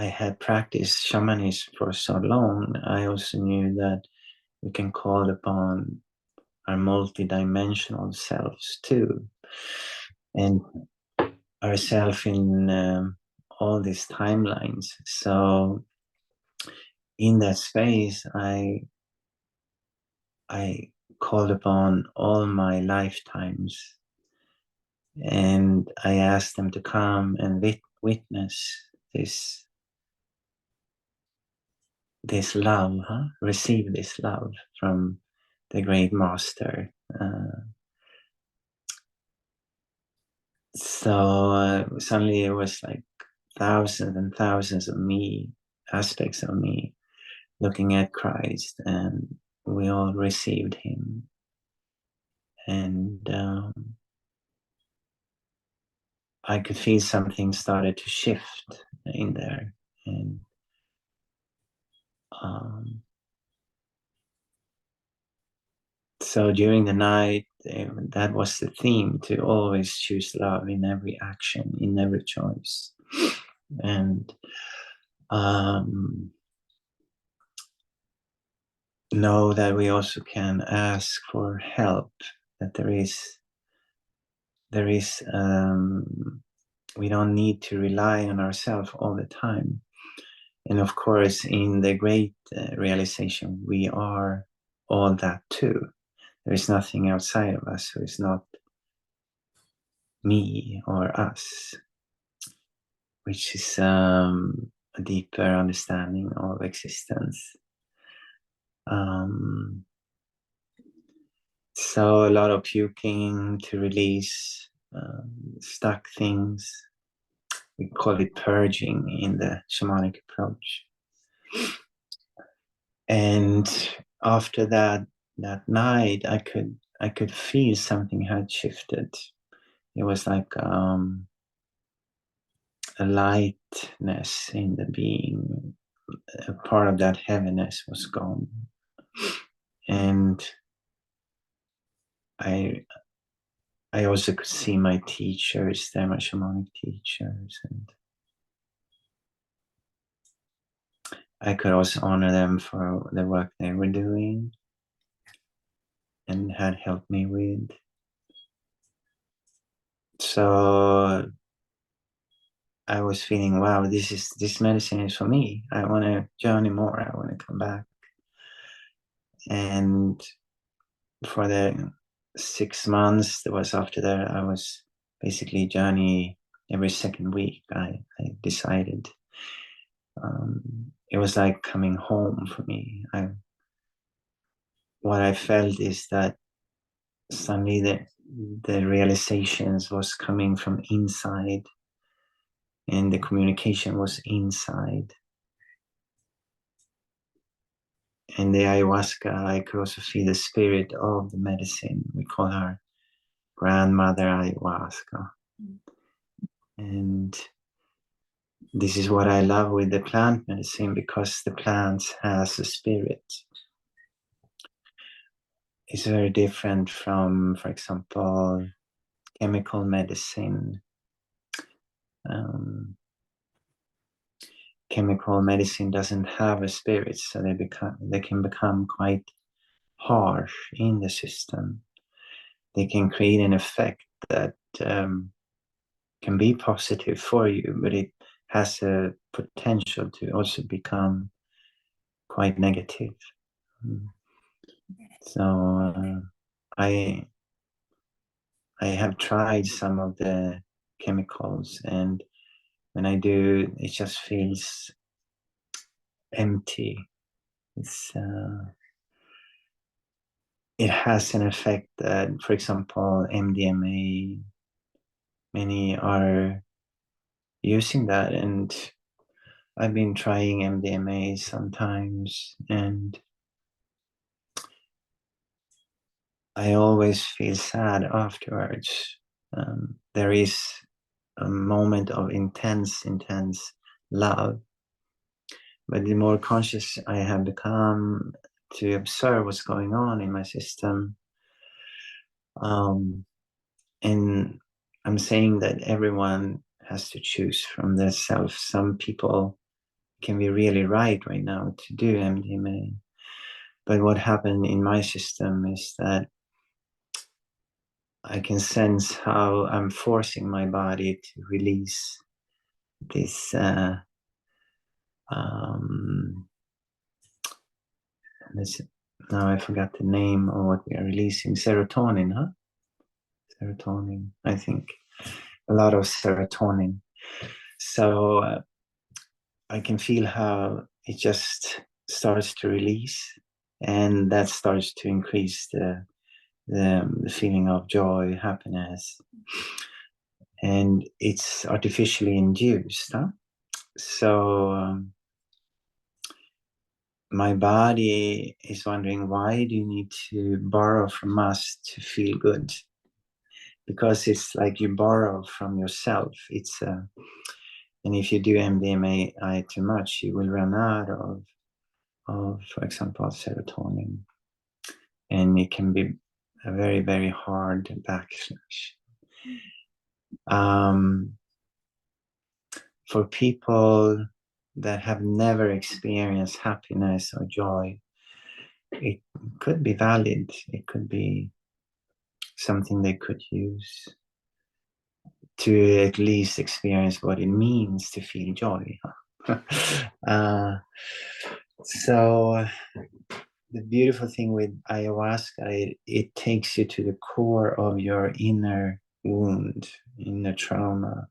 had practiced shamanism for so long, I also knew that we can call upon our multidimensional selves too, and ourselves in all these timelines. So in that space, I called upon all my lifetimes, and I asked them to come and witness this love, receive this love from the great master. So suddenly it was like thousands and thousands of me, aspects of me, looking at Christ, and we all received him. And I could feel something started to shift in there. And so during the night, that was the theme, to always choose love in every action, in every choice. And know that we also can ask for help, that there is we don't need to rely on ourselves all the time. And of course, in the great realization, we are all that too. There is nothing outside of us who is not me or us, which is a deeper understanding of existence. So a lot of puking to release stuck things. We call it purging in the shamanic approach. And after that night, I could feel something had shifted. It was like a lightness in the being. A part of that heaviness was gone, and I also could see my teachers, they're my shamanic teachers, I could also honor them for the work they were doing and had helped me with. So I was feeling, wow, this medicine is for me. I want to journey more. I want to come back. And for the 6 months that was after that, I was basically journey every second week. I decided it was like coming home for me. What I felt is that suddenly the realizations was coming from inside, and the communication was inside. And the ayahuasca, I could also feel the spirit of the medicine. We call her grandmother ayahuasca. And this is what I love with the plant medicine, because the plant has a spirit. It's very different from, for example, chemical medicine. Chemical medicine doesn't have a spirit, so they can become quite harsh in the system. They can create an effect that can be positive for you, but it has a potential to also become quite negative. So I have tried some of the chemicals, and when I do, it just feels empty. It has an effect that, for example, MDMA, many are using that, and I've been trying MDMA sometimes, and I always feel sad afterwards. There is a moment of intense love, but the more conscious I have become to observe what's going on in my system, and I'm saying that everyone has to choose from their self. Some people can be really right now to do MDMA, but what happened in my system is that I can sense how I'm forcing my body to release this now I forgot the name of what we are releasing. Serotonin, huh? Serotonin, I think. A lot of serotonin. So I can feel how it just starts to release, and that starts to increase the feeling of joy, happiness, and it's artificially induced. Huh? So my body is wondering, why do you need to borrow from us to feel good? Because it's like you borrow from yourself. And if you do MDMA too much, you will run out of, for example, serotonin, and it can be a very, very hard backslash. For people that have never experienced happiness or joy, it could be valid. It could be something they could use to at least experience what it means to feel joy. So the beautiful thing with ayahuasca, it takes you to the core of your inner wound, inner trauma,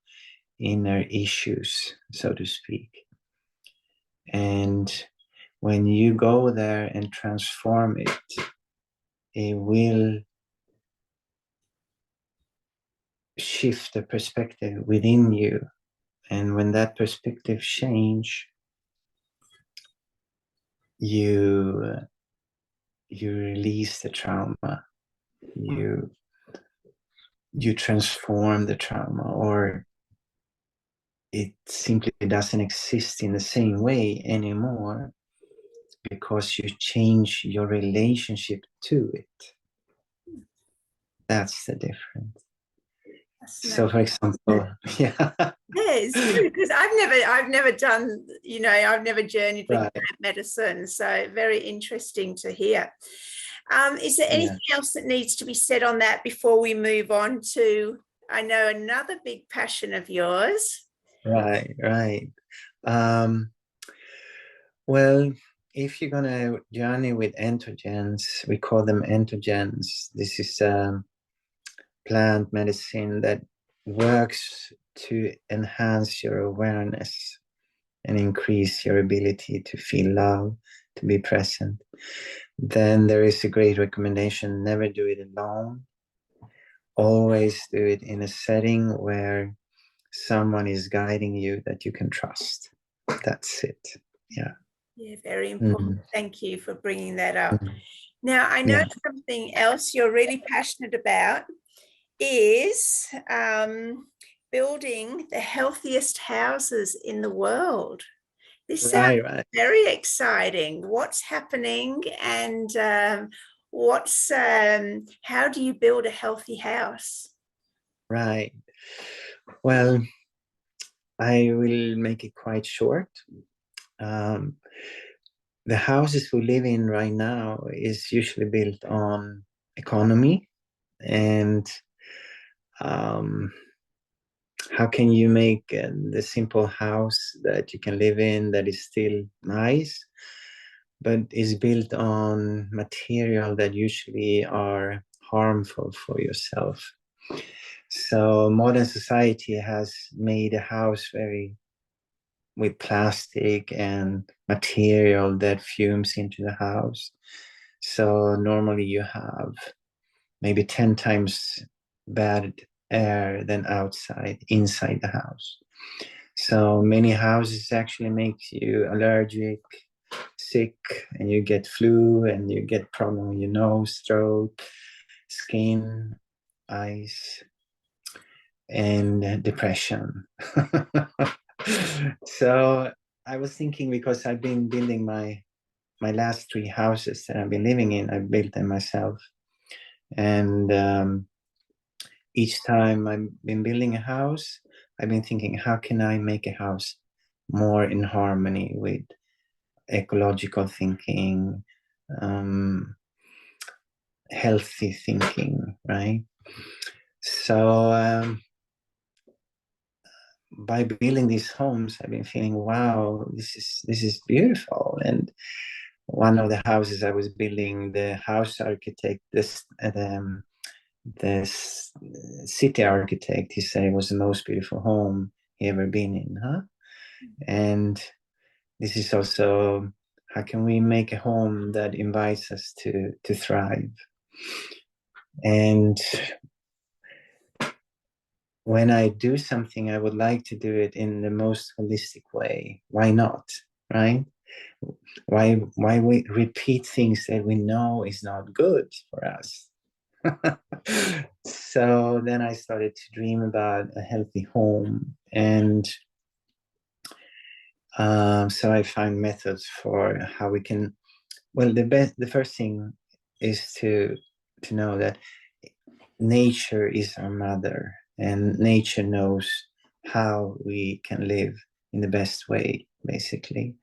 inner issues, so to speak. And when you go there and transform it, it will shift the perspective within you. And when that perspective change, you release the trauma, you transform the trauma, or it simply doesn't exist in the same way anymore, because you change your relationship to it. That's the difference. So, for Fascinating. example, yeah, Yeah, it's good because I've never done, I've never journeyed with right, plant medicine. So very interesting to hear. Is there yeah, anything else that needs to be said on that before we move on to, I know, another big passion of yours? right, right. Um, well, if you're gonna journey with entheogens, we call them entheogens. This is plant medicine that works to enhance your awareness and increase your ability to feel love, to be present. Then there is a great recommendation: never do it alone. Always do it in a setting where someone is guiding you that you can trust. That's it. Yeah. Yeah, very important. Mhm. Thank you for bringing that up. Mhm. Now, I know Yeah. something else you're really passionate about is building the healthiest houses in the world. This sounds Right, right, very exciting. What's happening and how do you build a healthy house? right. Well, I will make it quite short. Um, the houses we live in right now is usually built on economy and um, how can you make the simple house that you can live in that is still nice but is built on material that usually are harmful for yourself. So modern society has made a house very with plastic and material that fumes into the house. So normally you have maybe 10 times bad air than inside the house. So many houses actually make you allergic, sick, and you get flu and you get problem with your nose, throat, skin, eyes, and depression. So I was thinking because I've been building my last three houses that I've been living in, I built them myself. And each time I've been building a house, I've been thinking, how can I make a house more in harmony with ecological thinking, um, healthy thinking, right? So by building these homes, I've been feeling, wow, this is beautiful. And one of the houses I was building, the house architect, this city architect, he said it was the most beautiful home he ever been in, huh? And this is also how can we make a home that invites us to thrive. And when I do something, I would like to do it in the most holistic way. Why not, right? Why we repeat things that we know is not good for us? So then I started to dream about a healthy home, and so I found methods for how we can. Well, the first thing is to know that nature is our mother, and nature knows how we can live in the best way. Basically,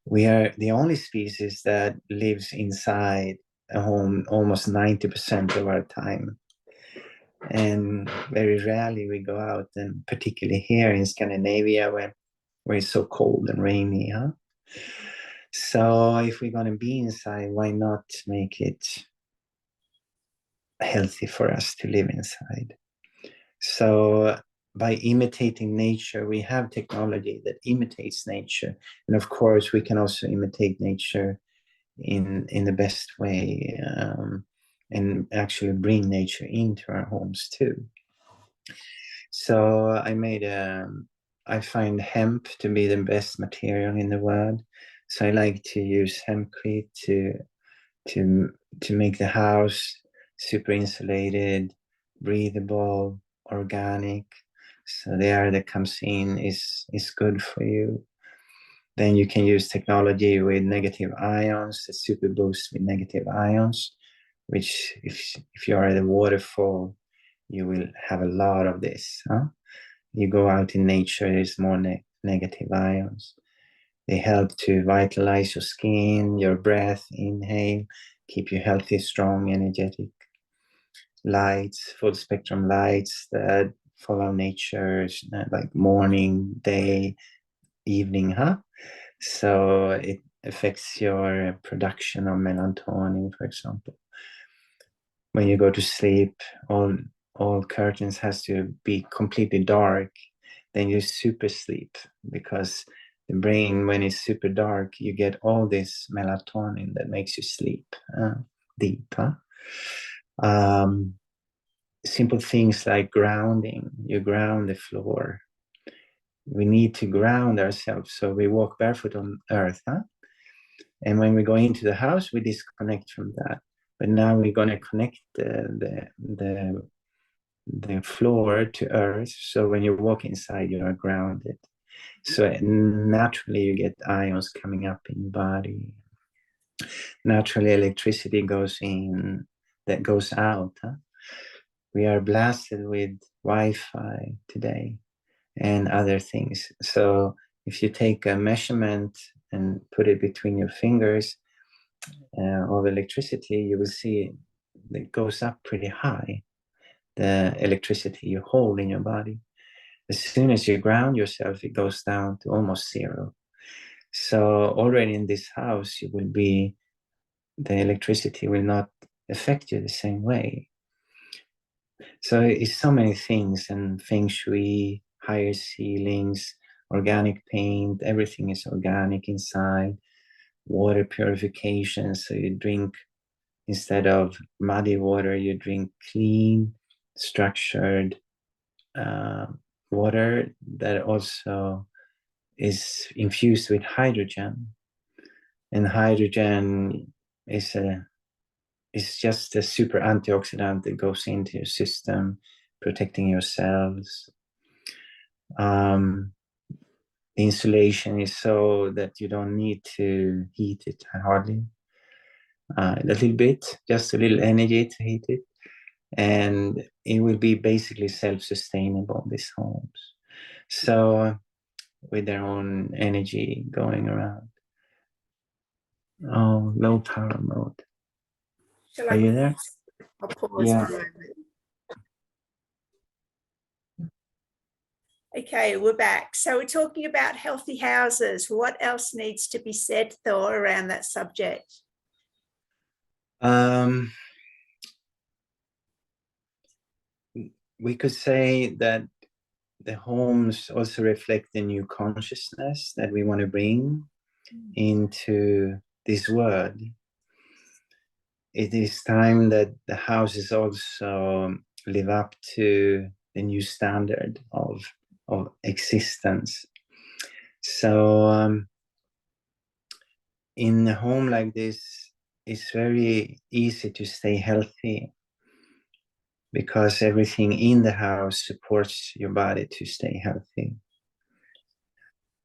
we are the only species that lives inside a home almost 90% of our time. And very rarely we go out, and particularly here in Scandinavia where it's so cold and rainy, huh? So if we're going to be inside, why not make it healthy for us to live inside? So by imitating nature, we have technology that imitates nature. And of course, we can also imitate nature in the best way, and actually bring nature into our homes too. So I find hemp to be the best material in the world. So I like to use hempcrete to to make the house super insulated, breathable, organic. So the air that comes in is good for you. Then you can use technology with negative ions, the super boost with negative ions, which if you are at a waterfall, you will have a lot of this. You go out in nature, there's more negative ions. They help to vitalize your skin, your breath, inhale, keep you healthy, strong, energetic. Lights, full spectrum lights that follow nature, like morning, day, evening, So it affects your production of melatonin, for example. When you go to sleep, all curtains has to be completely dark. Then you super sleep, because the brain, when it's super dark, you get all this melatonin that makes you sleep deep. Simple things like grounding. You ground the floor. We need to ground ourselves, so we walk barefoot on earth. And when we go into the house, we disconnect from that. But now we're going to connect the floor to earth. So when you walk inside, you are grounded. So naturally, you get ions coming up in your body. Naturally, electricity goes in, that goes out. We are blasted with Wi-Fi today and other things. So if you take a measurement and put it between your fingers of electricity, you will see it goes up pretty high, the electricity you hold in your body. As soon as you ground yourself, it goes down to almost zero. So already in this house, the electricity will not affect you the same way. So it's so many things, and feng shui, higher ceilings, organic paint, everything is organic inside. Water purification, so you drink, instead of muddy water, you drink clean, structured water that also is infused with hydrogen. And hydrogen is just a super antioxidant that goes into your system, protecting your cells. The insulation is so that you don't need to heat it hardly. A little bit, just a little energy to heat it. And it will be basically self-sustainable, these homes. So with their own energy going around. Oh, low power mode. Are you there? I'll pause Yeah. for a moment. Okay, we're back. So we're talking about healthy houses. What else needs to be said, Thoor, around that subject? We could say that the homes also reflect the new consciousness that we want to bring into this world. It is time that the houses also live up to the new standard of existence. So in a home like this, it's very easy to stay healthy, because everything in the house supports your body to stay healthy.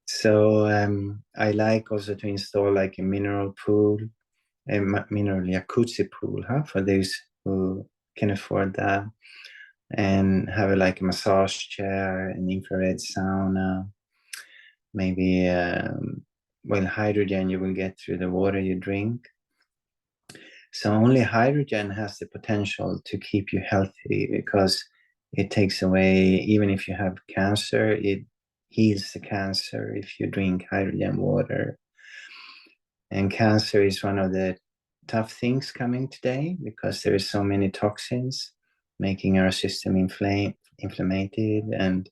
So I like also to install like a mineral pool, a mineral jacuzzi pool, for those who can afford that, and have like a massage chair, an infrared sauna, maybe hydrogen you will get through the water you drink. So only hydrogen has the potential to keep you healthy, because it takes away, even if you have cancer, it heals the cancer if you drink hydrogen water. And cancer is one of the tough things coming today, because there is so many toxins making our system inflamed, and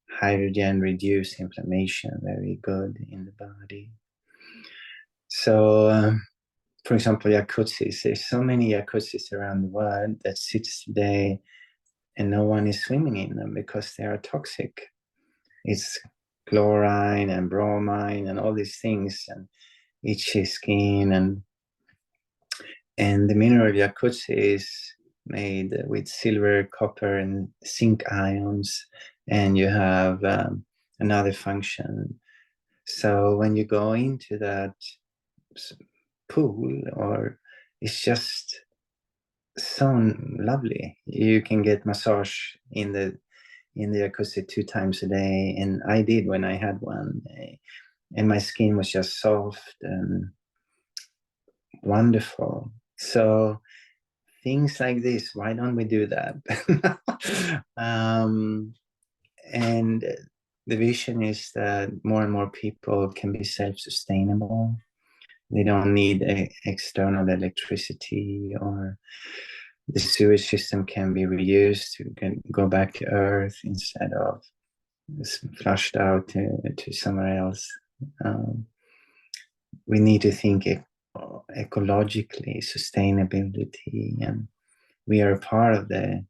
hydrogen reduce inflammation very good in the body. So for example, jacuzzis, there's so many jacuzzis around the world that sits today and no one is swimming in them because they are toxic. It's chlorine and bromine and all these things, and itchy skin, and the mineral jacuzzi is made with silver, copper, and zinc ions, and you have another function. So when you go into that pool, or it's just so lovely. You can get massage in the jacuzzi 2 times a day, and I did when I had one, and my skin was just soft and wonderful. So things like this, why don't we do that? And the vision is that more and more people can be self-sustainable. They don't need external electricity, or the sewage system can be reused to go back to earth instead of flushed out to somewhere else. We need to think ecologically, sustainability, and we are a part of the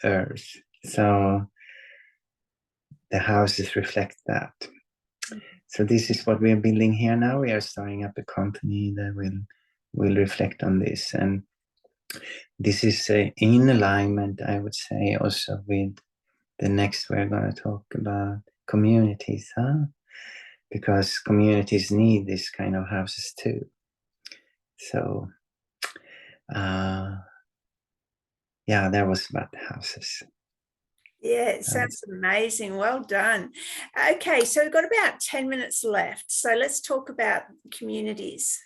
earth. So the houses reflect that. So this is what we are building here now. We are starting up a company that will reflect on this, and this is in alignment, I would say, also with the next we're going to talk about communities, because communities need this kind of houses too. So yeah, that was about the houses. Yeah, it sounds amazing. Well done. Okay, so we've got about 10 minutes left. So let's talk about communities.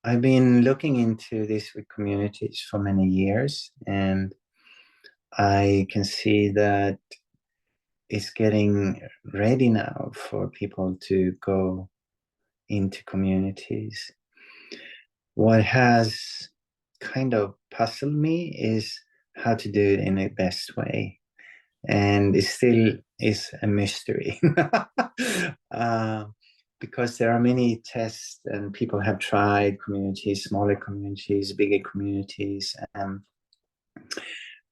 I've been looking into this with communities for many years, and I can see that it's getting ready now for people to go into communities. What has kind of puzzled me is how to do it in the best way, and it still is a mystery. Because there are many tests, and people have tried communities, smaller communities, bigger communities, and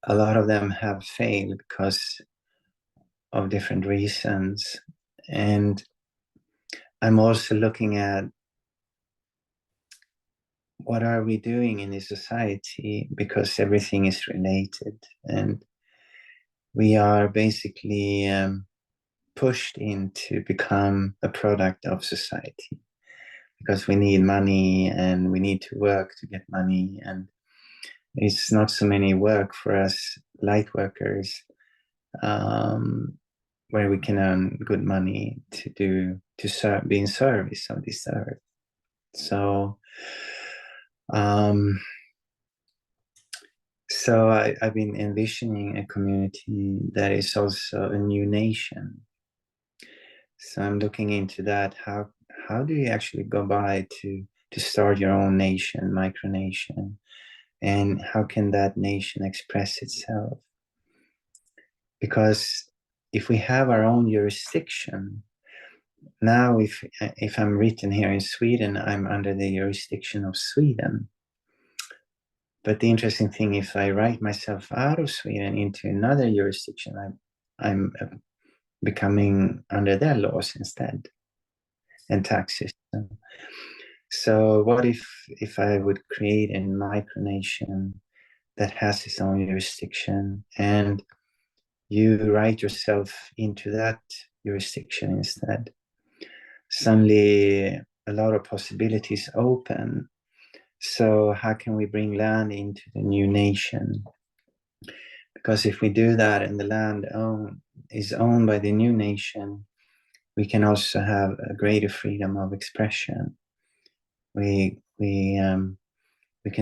a lot of them have failed because of different reasons. And I'm also looking at what are we doing in this society, because everything is related, and we are basically pushed in to become a product of society, because we need money and we need to work to get money, and it's not so many work for us light workers, where we can earn good money to be in service of this earth. So I've been envisioning a community that is also a new nation. So I'm looking into that. How do you actually go by to start your own nation, micronation, and how can that nation express itself? Because if we have our own jurisdiction, now if I'm written here in Sweden, I'm under the jurisdiction of Sweden. But the interesting thing, if I write myself out of Sweden into another jurisdiction, I'm becoming under their laws instead, and tax system. So what if I would create a micronation that has its own jurisdiction, and you write yourself into that jurisdiction instead? Suddenly a lot of possibilities open. So how can we bring land into the new nation? Because if we do that and the land is owned by the new nation, we can also have a greater freedom of expression. We can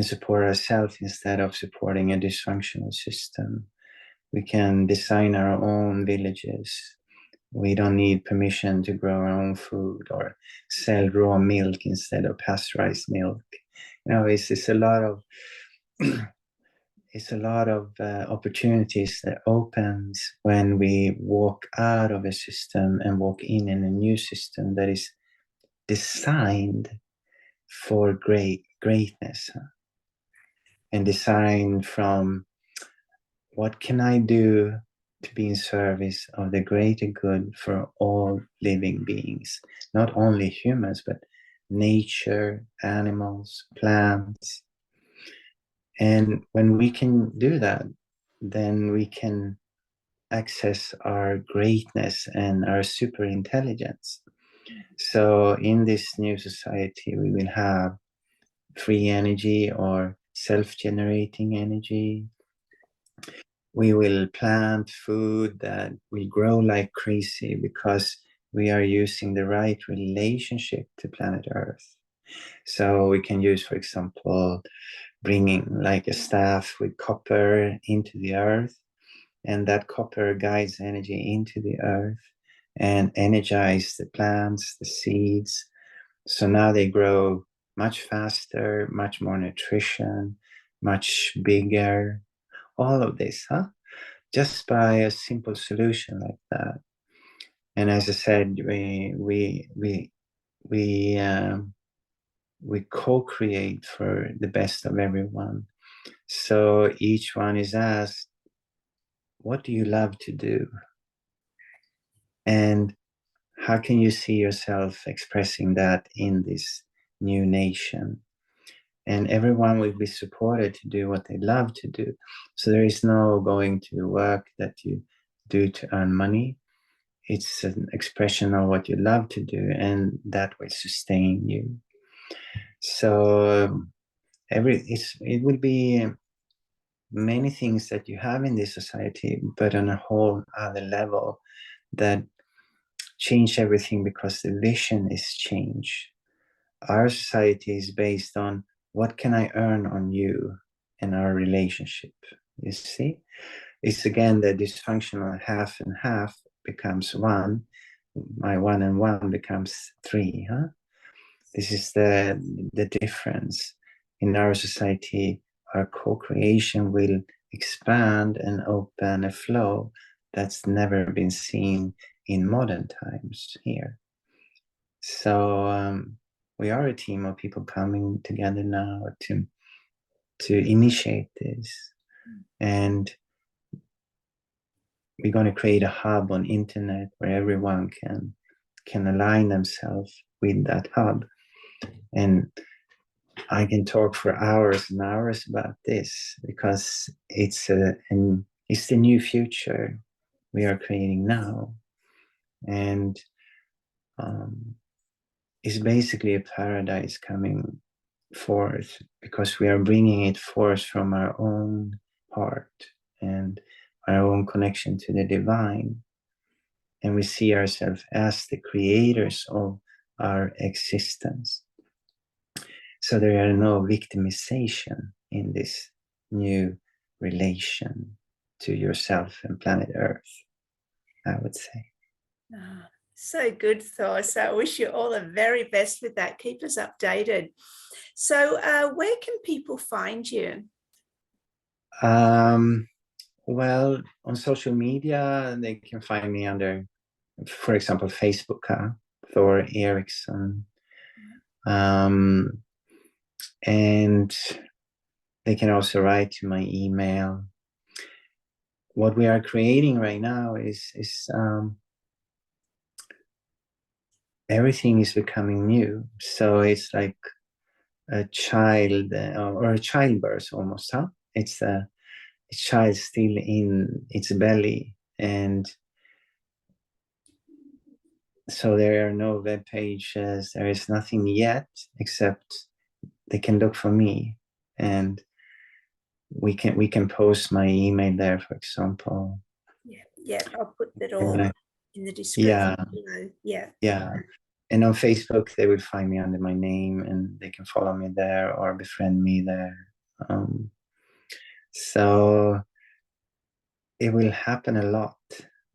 support ourselves instead of supporting a dysfunctional system. We can design our own villages. We don't need permission to grow our own food or sell raw milk instead of pasteurized milk. It's a lot of it's a lot of opportunities that opens when we walk out of a system and walk in a new system that is designed for greatness, and designed from what can I do to be in service of the greater good for all living beings, not only humans, but nature, animals, plants. And when we can do that, then we can access our greatness and our super intelligence. So in this new society, we will have free energy or self-generating energy. We will plant food that will grow like crazy because we are using the right relationship to planet Earth. So we can use, for example, bringing like a staff with copper into the earth, and that copper guides energy into the earth and energize the plants, the seeds. So now they grow much faster, much more nutrition, much bigger. All of this, just by a simple solution like that. And as I said, we co-create for the best of everyone. So each one is asked, what do you love to do? And how can you see yourself expressing that in this new nation? And everyone will be supported to do what they love to do. So there is no going to work that you do to earn money. It's an expression of what you love to do, and that will sustain you. So it will be many things that you have in this society, but on a whole other level that change everything because the vision is changed. Our society is based on what can I earn on you and our relationship. You see, it's again the dysfunctional half and half becomes one. My one and one becomes three. This is the difference in our society. Our co-creation will expand and open a flow that's never been seen in modern times here. So we are a team of people coming together now to initiate this, and we're going to create a hub on internet where everyone can align themselves with that hub. And I can talk for hours and hours about this because it's the new future we are creating now, and it's basically a paradise coming forth because we are bringing it forth from our own heart and our own connection to the divine, and we see ourselves as the creators of our existence. So there are no victimization in this new relation to yourself and planet Earth, I would say. Oh, so good, Thoor. So I wish you all the very best with that. Keep us updated. So where can people find you? Well, on social media, they can find me under, for example, Facebook, Thoor Eriksson. And they can also write to my email. What we are creating right now is everything is becoming new. So it's like a child or a childbirth almost, It's a child still in its belly, and so there are no web pages. There is nothing yet except they can look for me, and we can post my email there, for example. Yeah, I'll put that all in the Yeah, description below. yeah. And on Facebook, they will find me under my name, and they can follow me there or befriend me there. So it will happen a lot,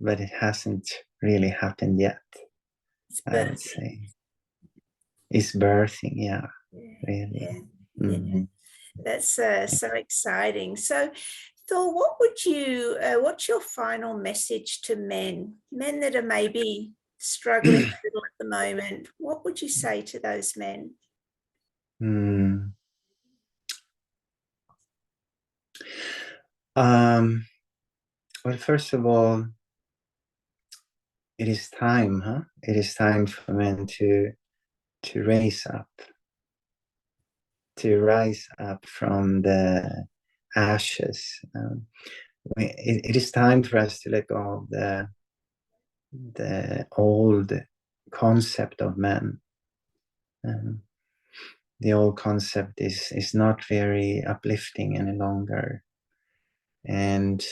but it hasn't really happened yet. I would say it's birthing. Yeah, really. Yeah. That's so exciting. So, Thoor, what's your final message to men that are maybe struggling a little at the moment? What would you say to those men? Well, first of all, it is time, It is time for men to raise up, to rise up from the ashes. It is time for us to let go of the old concept of man. The old concept is not very uplifting any longer. And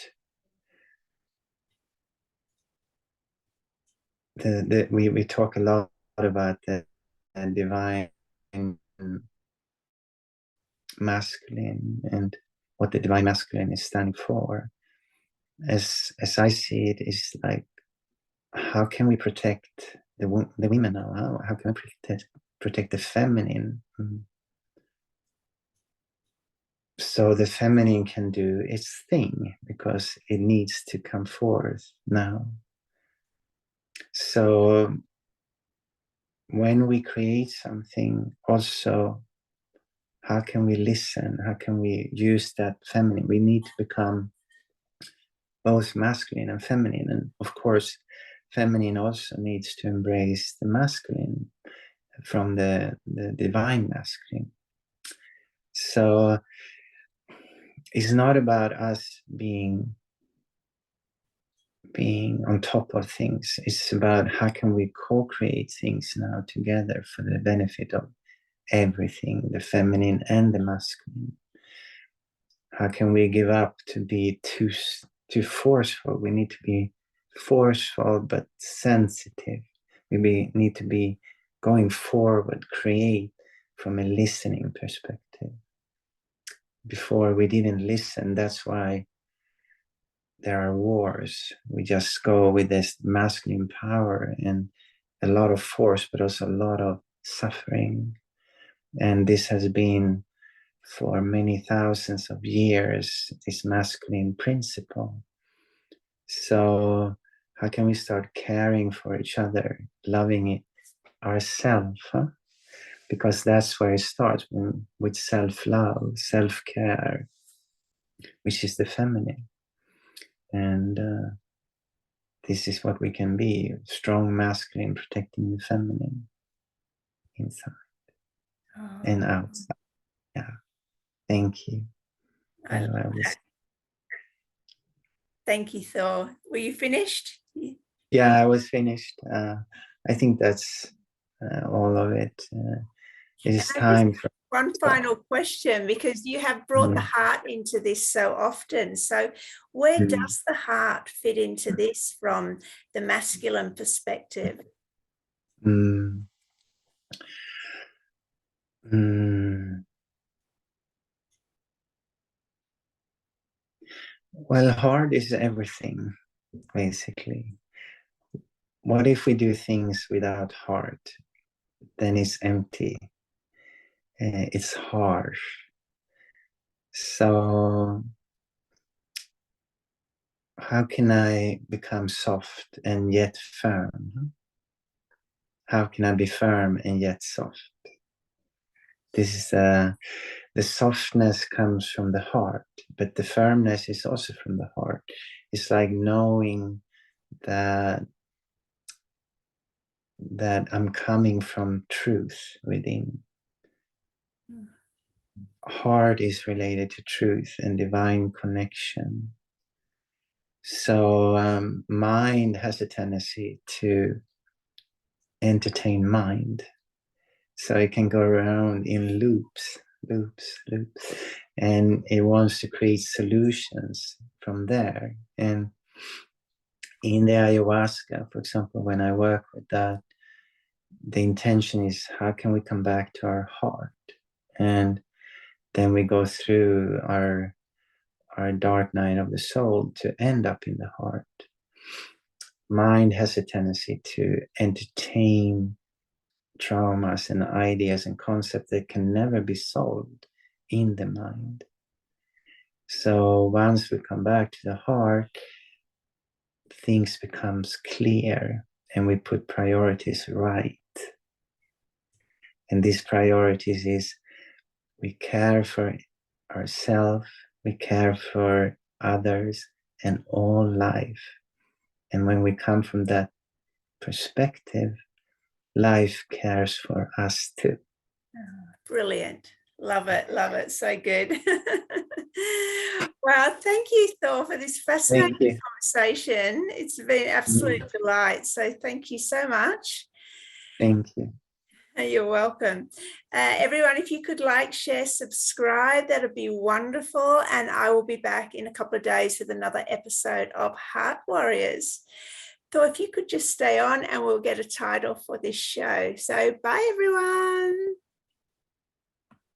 we talk a lot about the divine masculine and what the divine masculine is standing for. As I see it, is like, how can we protect the women now? How can we protect the feminine? So the feminine can do its thing because it needs to come forth now. So when we create something, also, how can we listen? How can we use that feminine? We need to become both masculine and feminine. And of course, feminine also needs to embrace the masculine from the divine masculine. So it's not about us being on top of things. It's about how can we co-create things now together for the benefit of everything, the feminine and the masculine. How can we give up to be too forceful? We need to be forceful but sensitive. We need to be going forward, create from a listening perspective. Before we didn't listen, that's why there are wars. We just go with this masculine power and a lot of force, but also a lot of suffering. And this has been for many thousands of years, this masculine principle. So how can we start caring for each other, loving it ourselves? Because that's where it starts, with self-love, self-care, which is the feminine. And this is what we can be, strong masculine protecting the feminine inside and outside. Yeah. Thank you. Thank you, Thoor. Were you finished? Yeah, I was finished. I think that's all of it. It is time for one final question, because you have brought the heart into this so often. So where does the heart fit into this from the masculine perspective? Well, heart is everything, basically. What if we do things without heart? Then it's empty. It's harsh. So how can I become soft and yet firm? How can I be firm and yet soft? This is the softness comes from the heart, but the firmness is also from the heart. It's like knowing that I'm coming from truth within. Heart is related to truth and divine connection. So mind has a tendency to entertain mind. So it can go around in loops, and it wants to create solutions from there. And in the ayahuasca, for example, when I work with that, the intention is, how can we come back to our heart? And then we go through our dark night of the soul to end up in the heart. Mind has a tendency to entertain traumas and ideas and concepts that can never be solved in the mind. So once we come back to the heart, things becomes clear and we put priorities right. And these priorities is, we care for ourselves, we care for others and all life. And when we come from that perspective, life cares for us too. Brilliant. Love it. So good. Well, thank you, Thoor, for this fascinating conversation. It's been an absolute delight. So thank you so much. Thank you. You're welcome. Everyone, if you could like, share, subscribe, that'd be wonderful. And I will be back in a couple of days with another episode of Heart Warriors. So if you could just stay on and we'll get a title for this show. So bye, everyone.